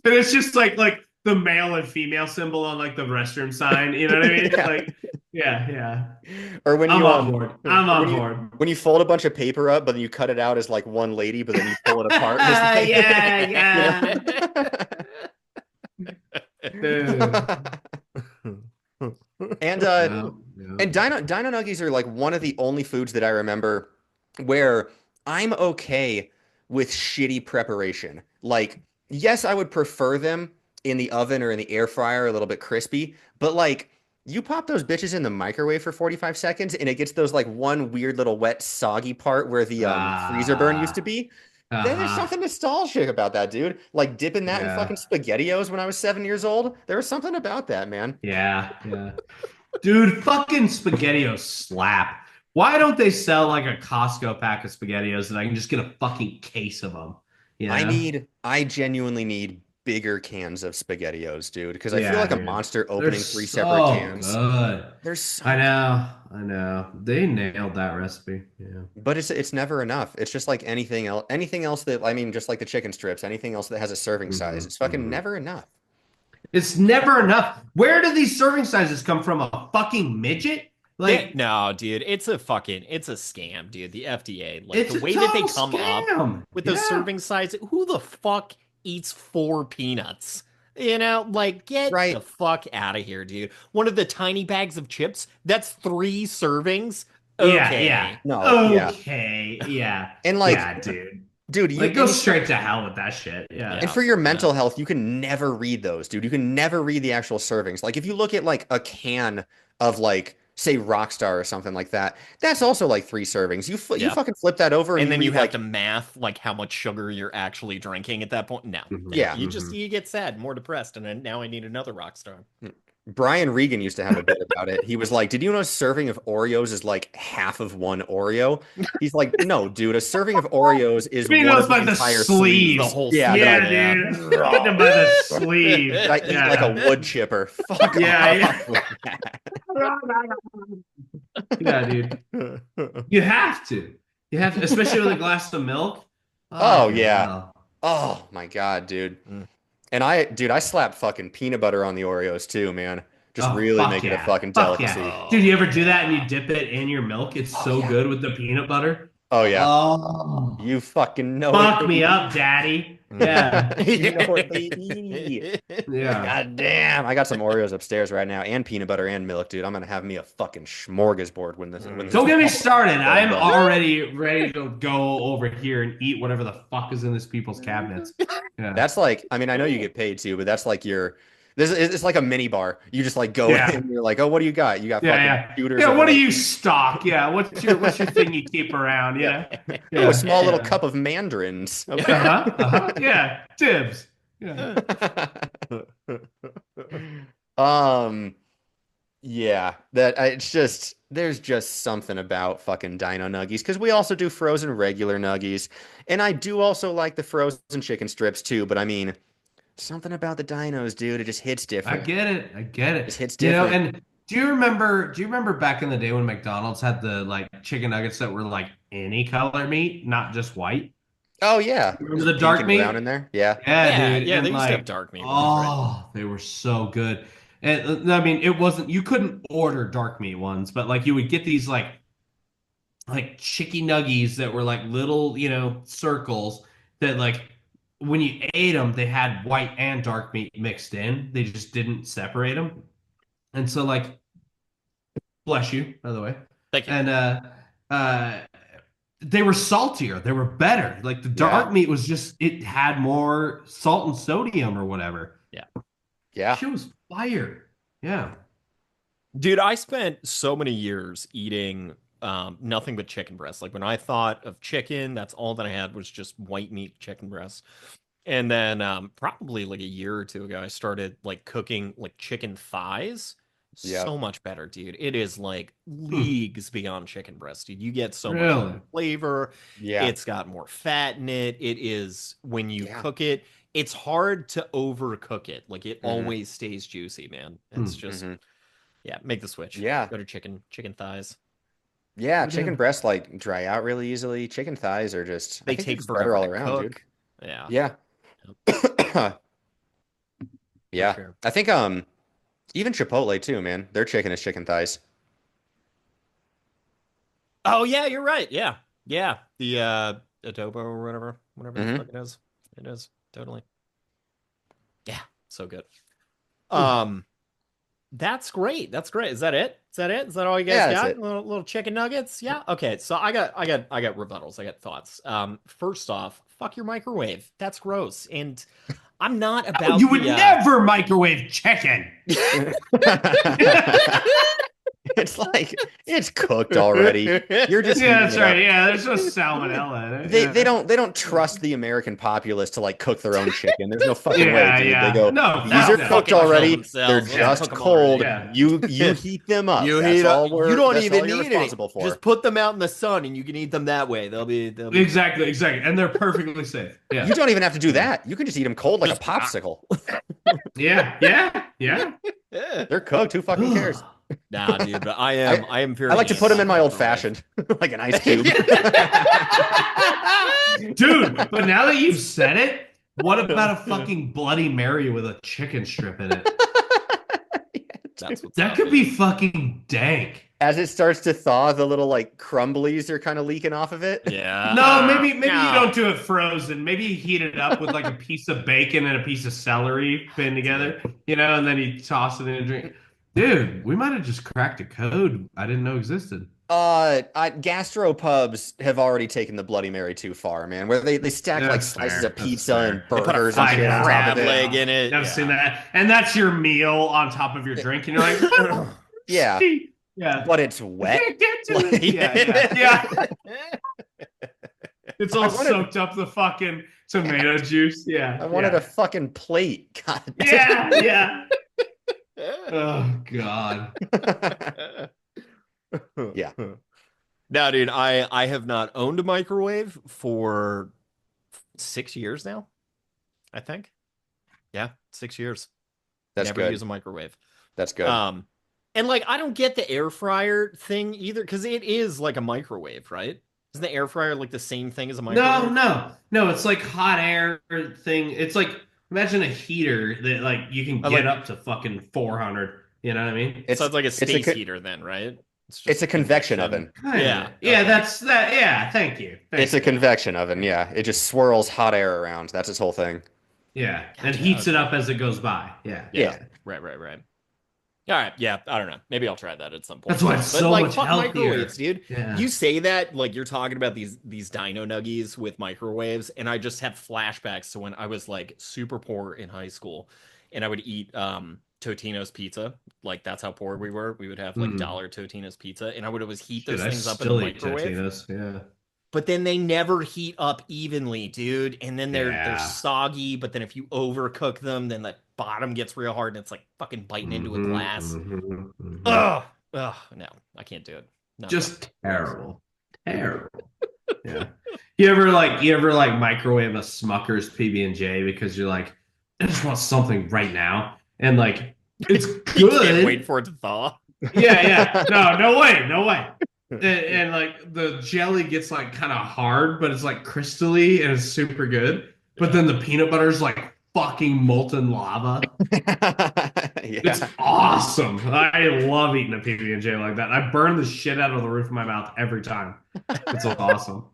And it's just like the male and female symbol on like the restroom sign. You know what I mean? Yeah. Like, yeah, yeah. Or when I'm you on board. I'm or on board. when you fold a bunch of paper up, but then you cut it out as like one lady, but then you pull it apart and it's like, Yeah, you yeah. know? And Yeah, yeah. Dino Nuggies are like one of the only foods that I remember where I'm okay with shitty preparation. Like, yes, I would prefer them in the oven or in the air fryer a little bit crispy, but like you pop those bitches in the microwave for 45 seconds and it gets those like one weird little wet soggy part where the freezer burn used to Ah, be. Then there's uh-huh. something nostalgic about that, dude. Like dipping that in fucking Yeah, SpaghettiOs when I was 7 years old. There was something about that, man. yeah, yeah. Dude, fucking SpaghettiOs slap. Why don't they sell like a Costco pack of SpaghettiOs and I can just get a fucking case of them? You know? I genuinely need bigger cans of SpaghettiOs, dude, because I feel Yeah, like a dude. monster They're opening three separate so cans. good. There's so I good. know, I know. They nailed that recipe. Yeah. But it's never enough. It's just like anything else that I mean, just like the chicken strips, anything else that has a serving size. Hmm, It's fucking hmm. never enough. It's never enough. Where do these serving sizes come from? A fucking midget? Like, No, dude, it's a scam, dude. The FDA, like it's the a way that they total come up scam. with those Yeah. serving size, who the fuck eats 4 peanuts? Like get the Right? fuck out of here, dude. One of the tiny bags of chips, that's 3 servings. Yeah, yeah. Okay. No, yeah. Okay. Yeah. And like, Yeah, dude. dude, Like, go straight to hell with that shit. Yeah. and Yeah, for your yeah. mental health, you can never read those, dude. You can never read the actual servings. Like if you look at like a can of like say Rockstar or something like that, that's also like 3 servings. You Yeah. fucking flip that over and And you then you read have like to math like how much sugar you're actually drinking at that point. No, no. Mhm, yeah. mhm. You get sad, more depressed, and then now I need another rock star. Brian Regan used to have a bit about it. He was like, "Did you know a serving of Oreos is like half of one Oreo?" He's like, "No, dude, a serving of Oreos is He one knows of the by the entire The sleeves. sleeves." whole Yeah, sleeve, they're Yeah, like, yeah. dude. Getting them by the sleeve. "Did I eat like a Yeah. wood chipper?" Fuck Yeah, yeah. off with that. Yeah, dude. You have to. You have to, especially with a glass of milk. Oh Fucking yeah. hell. Oh my God, dude. Mm. And I slapped fucking peanut butter on the Oreos too, man. Just Oh, really fuck make it a yeah. fucking Fuck delicacy. yeah. Dude, you ever do that and you Oh. dip it in your milk? It's Oh so yeah. good with the peanut butter. Oh yeah. Oh, You fucking know it, fuck me baby. up, daddy. Yeah. You know what they eat. Yeah. God damn. I got some Oreos upstairs right now and peanut butter and milk, dude. I'm gonna have me a fucking smorgasbord when this Don't get me is started. I'm done. already ready to go over here and eat whatever the fuck is in this people's cabinets. Yeah. That's like, I mean, I know you get paid too, but that's like your this is it's like a mini bar. You just like go in Yeah. and you're like, oh, what do you got? You got Yeah, fucking yeah. shooters Yeah, of what do like you stock? Yeah, what's your thing you keep around, you yeah. know? Oh, a Yeah. small little Yeah. cup of mandarins. Okay. Uh-huh. Uh-huh. Yeah. Dibs. Yeah. Um, yeah, it's just there's just something about fucking dino nuggies because we also do frozen regular nuggies, and I do also like the frozen chicken strips too. But I mean, something about the dinos, dude, it just hits I different. get it. I get It it. hits You know, different. and do you remember back in the day when McDonald's had the like chicken nuggets that were like any color meat, not just white? Oh yeah, Remember just the dark pinking around in meat? there. Yeah, Yeah, Yeah, dude. yeah, they And used to have like, dark meat ones, right? oh, they were so good. And I mean, it wasn't, you couldn't order dark meat ones, but like you would get these like chicky nuggies that were like little, circles that like when you ate them, they had white and dark meat mixed in. They just didn't separate them. And so like, bless you, by the way. Thank you. And uh they were saltier. They were better. Like the yeah, dark meat was just it had more salt and sodium or whatever. Yeah. yeah. Shit was fire. Yeah. Dude, I spent so many years eating nothing but chicken breast. Like when I thought of chicken, that's all that I had was just white meat chicken breast. And then probably like a year or two ago, I started like cooking like chicken thighs. Yep. So much better, dude. It is like Hmm. leagues beyond chicken breast, dude. You get so much more Really? flavor. Yeah, It's got more fat in it. It is when you yeah. cook it, it's hard to overcook it. Like it hmm always stays juicy, man. Hmm. It's just hmm yeah, make the switch. Yeah, Go to chicken thighs. yeah. But yeah. Chicken breasts like dry out really easily. Chicken thighs are just, I They think they're take just better forever all to around, dude. cook. Yeah, Yeah. yep, for Yeah. sure. I think even Chipotle too, man. Their chicken is chicken thighs. Oh yeah, you're right. Yeah. Yeah. The adobo or whatever the hmm fuck it is. It is. Totally. Yeah. So good. Hmm. Um that's great. That's great. Is that it? Is that it? Is that all you guys Yeah, that's got? it. Little chicken nuggets? Yeah. Okay. So I got rebuttals. I got thoughts. First off, fuck your microwave. That's gross. And I'm not Oh, you about would the never microwave chicken. It's like it's cooked already. You're just Yeah, heating that's it right. up. Yeah, there's no salmonella in it. They Yeah. they don't trust the American populace to like cook their own chicken. There's no fucking way, Yeah, dude. They yeah. go, No, these They'll are no. cooked fucking kill already. They're themselves. Yeah, just cook 'em already. cold. Yeah. You heat them up. You That's heat all up. You don't that's even all you're need responsible it. for. Just put them out in the sun, and you can eat them that way. They'll be Exactly, exactly. And they're perfectly safe. Yeah. You don't even have to do that. You can just eat them cold like a Just popsicle. Yeah, yeah, yeah. Yeah. They're cooked. Who fucking cares? Nah, dude, but I am very I like to put them in my old anti-microwave. fashioned, like an ice cube. Dude, but now that you've said it, what about a fucking Bloody Mary with a chicken strip in it? That's what's That up, could be dude. fucking dank. As it starts to thaw, the little like crumblies are kind of leaking off of it. Yeah. No, maybe you No. don't do it frozen. Maybe you heat it up with like a piece of bacon and a piece of celery pinned together, and then you toss it in a drink. Dude, we might have just cracked a code I didn't know existed. Gastropubs have already taken the Bloody Mary too far, man. Where they stack like That's slices fair. of That's pizza fair. and They put a burgers and fucking shit on top crab of it. leg in it. I've Yeah. seen that. And that's your meal on top of your drink, and you're like, Yeah, yeah. but it's wet. Can't get to it. Yeah. It's all I wanted- soaked up the fucking tomato juice. Yeah. I wanted yeah. a fucking plate. God Yeah, yeah. Oh God. Yeah. No, dude, I have not owned a microwave for 6 years now, I think. Yeah, 6 years. That's Never good. use a microwave. That's good. And like I don't get the air fryer thing either because it is like a microwave, right? Isn't the air fryer like the same thing as a microwave? No. It's like hot air thing. It's like imagine a heater that like you can I get like- up to fucking 400. You know what I mean? It's So it's like a it's a space co- heater then, right? It's It's just a convection oven. Yeah. Yeah, Okay. that's that. Yeah, thank you. It's a Thank you. convection oven. Yeah, it just swirls hot air around. That's its whole thing. Yeah, and Gotcha. heats it Okay. up as it goes by. Yeah, Yeah. Yeah. Right. Right. Right. All right. Yeah. I don't know. Maybe I'll try that at some that's point. why it's But so like, much fuck microwaves, healthier. dude. Yeah. You say that like you're talking about these dino nuggies with microwaves, and I just have flashbacks to when I was like super poor in high school, and I would eat Totino's pizza. Like that's how poor we were. We would have like Mm. dollar Totino's pizza, and I would always heat Shit, those I things up in the still eat microwave. Totino's. Yeah. But then they never heat up evenly, dude. And then they're Yeah. soggy, but then if you overcook them, then the bottom gets real hard and it's like fucking biting into a Hmm. glass. Hmm. Ugh. Ugh. No, I can't do it. Not a fan. Just terrible. Terrible. Yeah. You ever like microwave a Smucker's PB&J because you're like, I just want something right now. And like it's You can't wait good. for it to thaw. Yeah, yeah. No, no way, no way. And like the jelly gets like kind of hard, but it's like crystally and it's super good. But then the peanut butter is like fucking molten lava. It's Yeah. awesome. I love eating a PB&J like that. I burn the shit out of the roof of my mouth every time. It's awesome.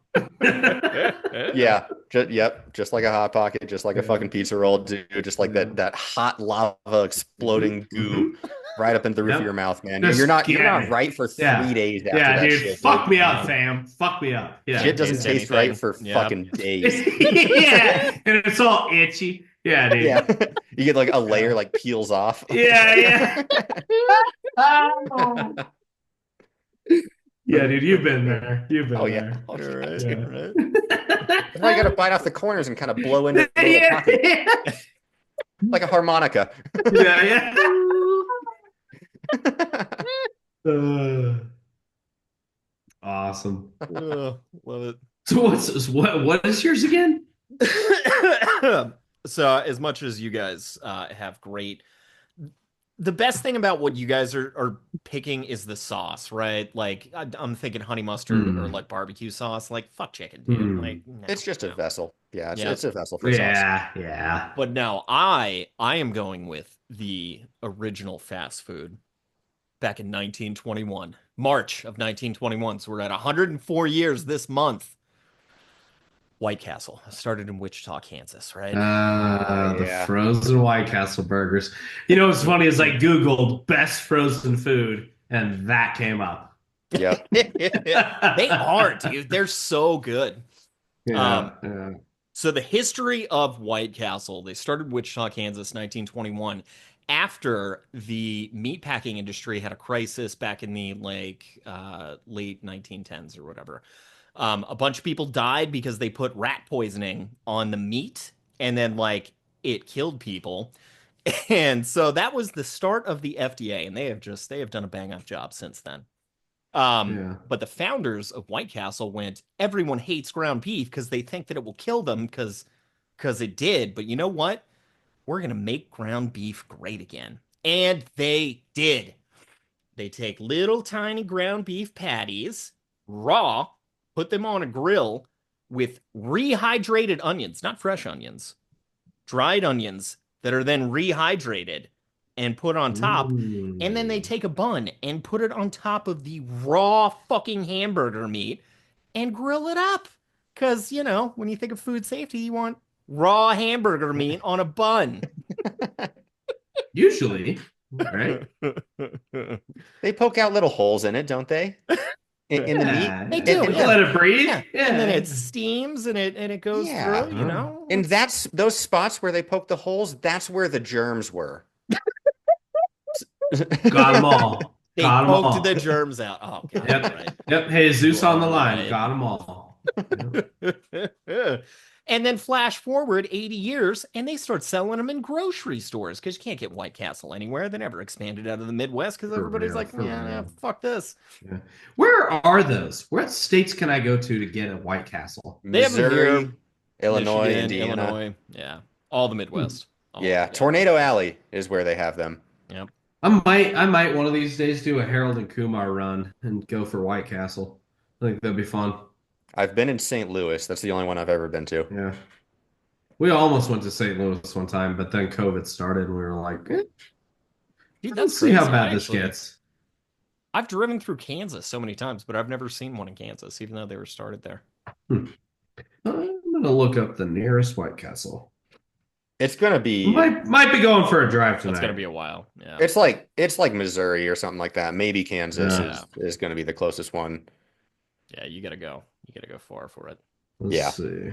Yeah. Yep. Just like a hot pocket, just like a fucking pizza roll, dude. Just like that hot lava exploding goo right up into the roof of Yep. your mouth, man. Just you're not get you're not it. right for Yeah. 3 days after Yeah, that dude. shit, Fuck dude. me up, fam. Fuck me up. Yeah. Shit doesn't taste right anything. for Yeah. fucking days. Yeah. And it's all itchy. Yeah, dude. Yeah. You get like a layer like peels off. Yeah, yeah. Oh. Yeah, dude, you've been there. You've been Oh yeah. there. Oh, All yeah, right. dude. All right. Now you gotta bite off the corners and kind of blow into the little Yeah, pocket yeah. like a harmonica. Yeah, yeah. Awesome. Ugh, love So what is yours again? it. So as much as you guys have great, the best thing about what you guys are picking is the sauce, right? Like I'm thinking honey mustard or like barbecue sauce. Like fuck chicken, dude. Like no, It's just a no. vessel. Yeah, Yeah. it's a vessel for sauce. Yeah, yeah. But no, I am going with the original fast food back in 1921, March of 1921. So we're at 104 years this month. White Castle started in Wichita, Kansas, right? The Yeah. frozen White Castle burgers. You know what's funny is I Googled best frozen food and that came up. Yep. They are, dude. They're so good. Yeah, So the history of White Castle, they started Wichita, Kansas, 1921, after the meatpacking industry had a crisis back in the late 1910s or whatever. A bunch of people died because they put rat poisoning on the meat, and then like it killed people. And so that was the start of the FDA, and they have done a bang up job since then. Yeah. But the founders of White Castle went, everyone hates ground beef because they think that it will kill them because it did. But you know what? We're gonna make ground beef great again. And they did. They take little tiny ground beef patties, raw, put them on a grill with rehydrated onions, not fresh onions, dried onions that are then rehydrated and put on top. And then they take a bun and put it on top of the raw fucking hamburger meat and grill it up. Because, you know, when you think of food safety, you want raw hamburger meat on a bun. Usually, right? They poke out little holes in it, don't they? In the meat. They do, And yeah. let it breathe. Yeah. And then it steams and it goes Yeah. through, you know? And that's those spots where they poke the holes, that's where the germs were. Got them all. They Got 'em all. poked the germs out. Oh, God. Yep. Right. Yep. Hey, Zeus on the line. Right. Got them all. And then flash forward 80 years and they start selling them in grocery stores because you can't get White Castle anywhere. They never expanded out of the Midwest because everybody's real, like, for yeah, real. fuck this. Yeah. Where are those? What states can I go to get a White Castle? They have them Missouri, here, Illinois, Michigan, Indiana. Illinois. Yeah. All the Midwest. All Yeah, of it. Tornado Alley is where they have them. Yep. I might one of these days do a Harold and Kumar run and go for White Castle. I think that'd be fun. I've been in St. Louis. That's the only one I've ever been to. Yeah. We almost went to St. Louis one time, but then COVID started and we were like, Dude, let's that's see how crazy, bad this actually. gets. I've driven through Kansas so many times, but I've never seen one in Kansas, even though they were started there. I'm gonna look up the nearest White Castle. It's gonna be Might be going for a drive That's gonna tonight. be a while. Yeah. it's like Missouri or something like that. Maybe Kansas Yeah. is gonna be the closest one. Yeah, you gotta go. You gotta go far for it. Let's Yeah. see.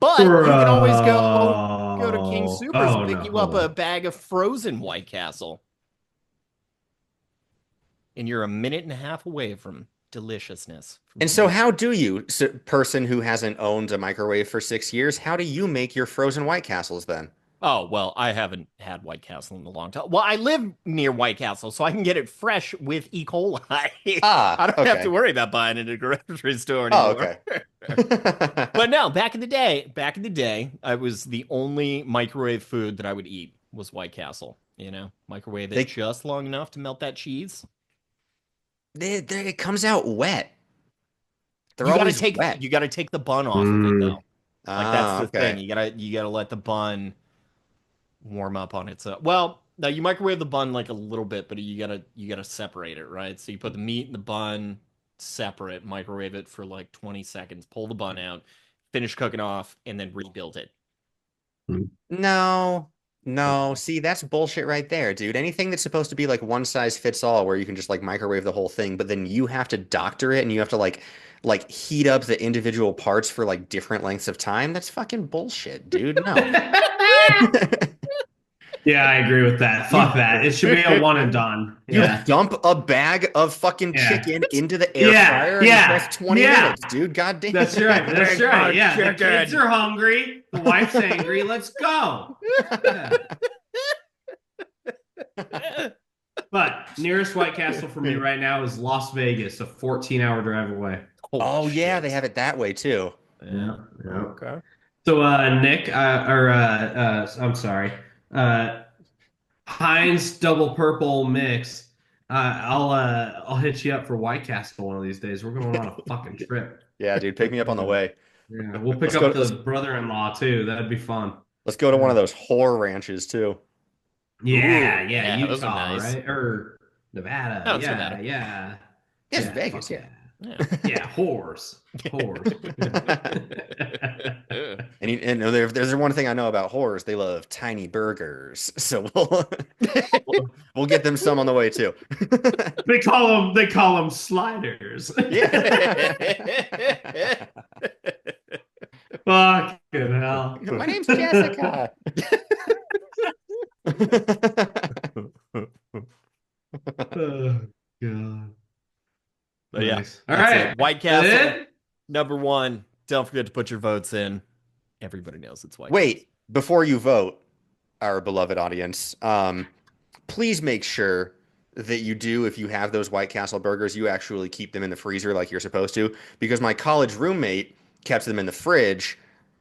But you can always go to King Soopers Oh, and pick no, you hold up a on. bag of frozen White Castle. And you're a minute and a half away from deliciousness. And so how do you, person who hasn't owned a microwave for 6 years, how do you make your frozen White Castles then? Oh, well, I haven't had White Castle in a long time. Well, I live near White Castle, so I can get it fresh with E. coli. I don't have to worry about buying it at a grocery store anymore. Oh, okay. But no, back in the day, I was the only microwave food that I would eat was White Castle. You know, microwave it just long enough to melt that cheese. It comes out wet. They're You gotta always take wet. you gotta take the bun off of it though. Like that's the Okay. thing. You gotta let the bun warm up on its own. Well, now you microwave the bun like a little bit, but you gotta separate it, right? So you put the meat and the bun separate, microwave it for like 20 seconds, pull the bun out, finish cooking off, and then rebuild it. No. See, that's bullshit right there, dude. Anything that's supposed to be like one size fits all, where you can just like microwave the whole thing, but then you have to doctor it and you have to like heat up the individual parts for like different lengths of time. That's fucking bullshit, dude. No. Yeah, I agree with that. Fuck that. It should be a one and done. You Yeah. dump a bag of fucking chicken into the air fryer and you press 20 minutes, dude. God damn. That's right. That's right. Yeah. The Chicken. kids are hungry. The wife's angry. Let's go. Yeah. But nearest White Castle for me right now is Las Vegas, a 14-hour drive away. Oh yeah, shit. they have it that way too. Yeah. Okay. So Nick, I'm sorry, Heinz double purple mix. I'll hit you up for White Castle one of these days. We're going on a fucking trip. Yeah, dude, pick me up on the way. Yeah, we'll pick Let's up go- the brother-in-law too. That'd be fun. Let's go to one of those whore ranches too. Yeah, Ooh, yeah, yeah, those are Utah, nice. right? Or Nevada. No, it's yeah, Nevada. yeah. Yes, Yeah, Vegas, fuck yeah. Yeah. Yeah, whores. And if there's one thing I know about whores, they love tiny burgers. So we'll get them some on the way too. They call them sliders. Yeah. Fucking hell. My name's Jessica. Oh, God. But yeah. Nice. All That's right. it. White That Castle, it? #1. Don't forget to put your votes in. Everybody knows it's White Wait, before you vote, our beloved audience, please make sure that you do, if you have those White Castle burgers, you actually keep them in the freezer like you're supposed to. Because my college roommate kept them in the fridge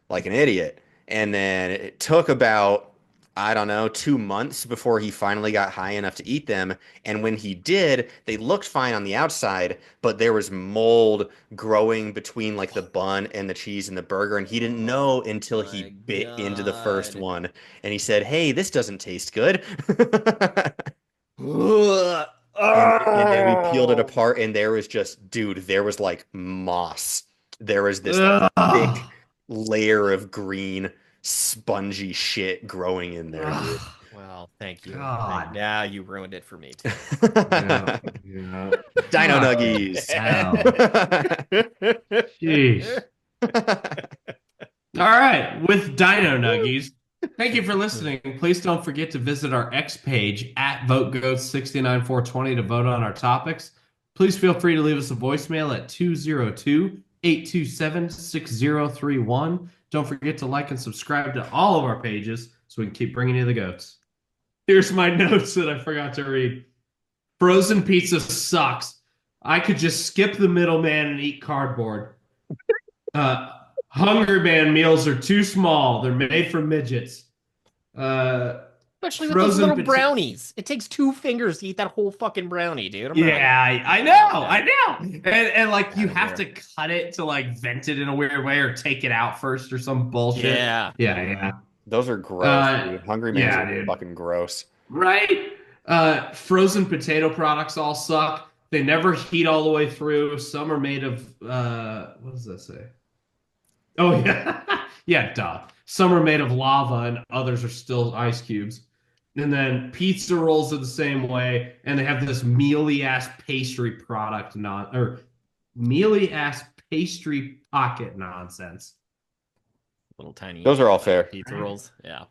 like an idiot. And then it took about, I don't know, 2 months before he finally got high enough to eat them. And when he did, they looked fine on the outside, but there was mold growing between like the bun and the cheese and the burger. And he didn't know until he My bit into the first God. one. And he said, "Hey, this doesn't taste good." Castle. And then we peeled it apart, and there was just, dude, there was like moss. There was this like, thick layer of green, spongy shit growing in there, dude. Well, thank you. God. Now you ruined it for me too. Yeah. Dino Nuggies. Hell. Jeez. All right. With Dino Nuggies, thank you for listening. Please don't forget to visit our X page at VoteGoats69420 to vote on our topics. Please feel free to leave us a voicemail at 202-827-6031. Don't forget to like and subscribe to all of our pages so we can keep bringing you the goats. Here's my notes that I forgot to read. Frozen pizza sucks. I could just skip the middleman and eat cardboard. Hungry Man meals are too small. They're made for midgets. Especially with those little brownies. It takes 2 fingers to eat that whole fucking brownie, dude. I know. And like you have to cut it to like vent it in a weird way or take it out first or some bullshit. Yeah. Yeah. Those are gross, dude. Hungry Man's yeah, are dude. fucking gross. Right? Frozen potato products all suck. They never heat all the way through. Some are made of what does that say? Oh yeah, yeah, duh. Some are made of lava, and others are still ice cubes. And then pizza rolls are the same way, and they have this mealy ass pastry product or mealy ass pastry pocket nonsense. Little tiny Those are all fair. pizza rolls. Yeah.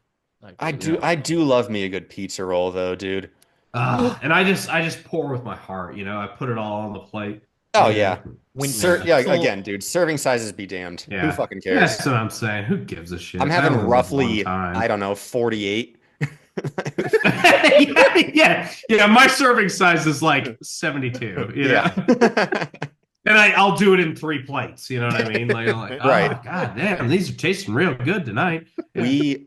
I I agree with do that. I do love me a good pizza roll though, dude. And I just pour with my heart, I put it all on the plate. Oh Yeah. yeah. When Yeah, Pixel again, dude, serving sizes be damned. Who Yeah. fucking cares? That's what I'm saying. Who gives a shit? I'm I having only live one roughly, time. I don't know, 48. Yeah. My serving size is like 72, Yeah. And I'll do it in 3 plates. You know what I mean? Like, I'm like, Right. oh, god damn, these are tasting real good tonight. Yeah. We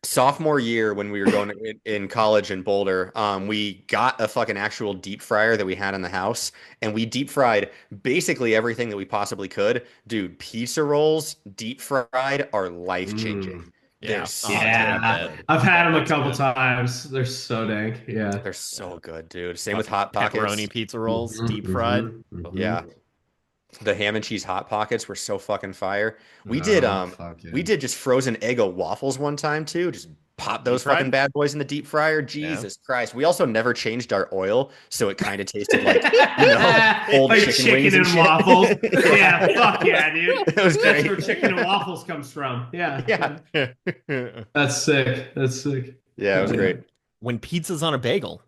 sophomore year when we were going in college in Boulder, we got a fucking actual deep fryer that we had in the house, and we deep fried basically everything that we possibly could. Dude, pizza rolls deep fried are life changing. Yeah. Yeah. I've had them a couple times. They're so dank. Yeah. They're so good, dude. Same with Hot Pockets. Pepperoni pizza rolls, Mhm, deep fried. mhm. Yeah. The ham and cheese Hot Pockets were so fucking fire. We did fuck yeah. we did just frozen Eggo waffles one time too. Just pop those Deep fried? fucking bad boys in the deep fryer. Jesus Christ. We also never changed our oil, so it kind of tasted like, old Like chicken wings and and shit. waffles. Yeah, fuck yeah, dude. It was That's great. where chicken and waffles comes from. Yeah. Yeah. That's sick. That's sick. Yeah, it was great. When pizza's on a bagel,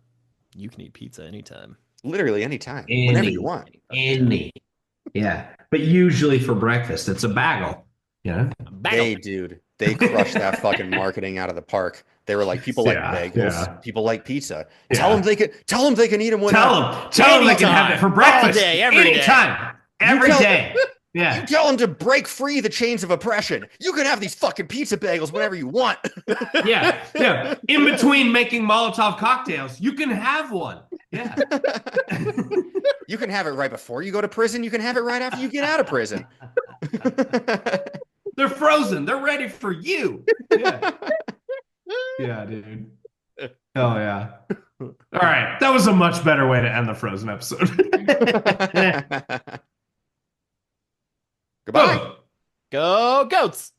you can eat pizza anytime. Literally anytime. Whenever you want. Any. Yeah. But usually for breakfast, it's a bagel. Yeah. They crushed that fucking marketing out of the park. They were like, people like Yeah, bagels, yeah. people like pizza. Yeah. Tell them they can eat them whenever. Tell them they can have it for breakfast. All day, every day. anytime, every tell- day. Yeah. You tell them to break free the chains of oppression. You can have these fucking pizza bagels whenever you want. Yeah. In between making Molotov cocktails, you can have one. Yeah. You can have it right before you go to prison. You can have it right after you get out of prison. They're frozen. They're ready for you. Yeah. Yeah, dude. Oh yeah. All right. That was a much better way to end the Frozen episode. Goodbye. Oh. Go goats!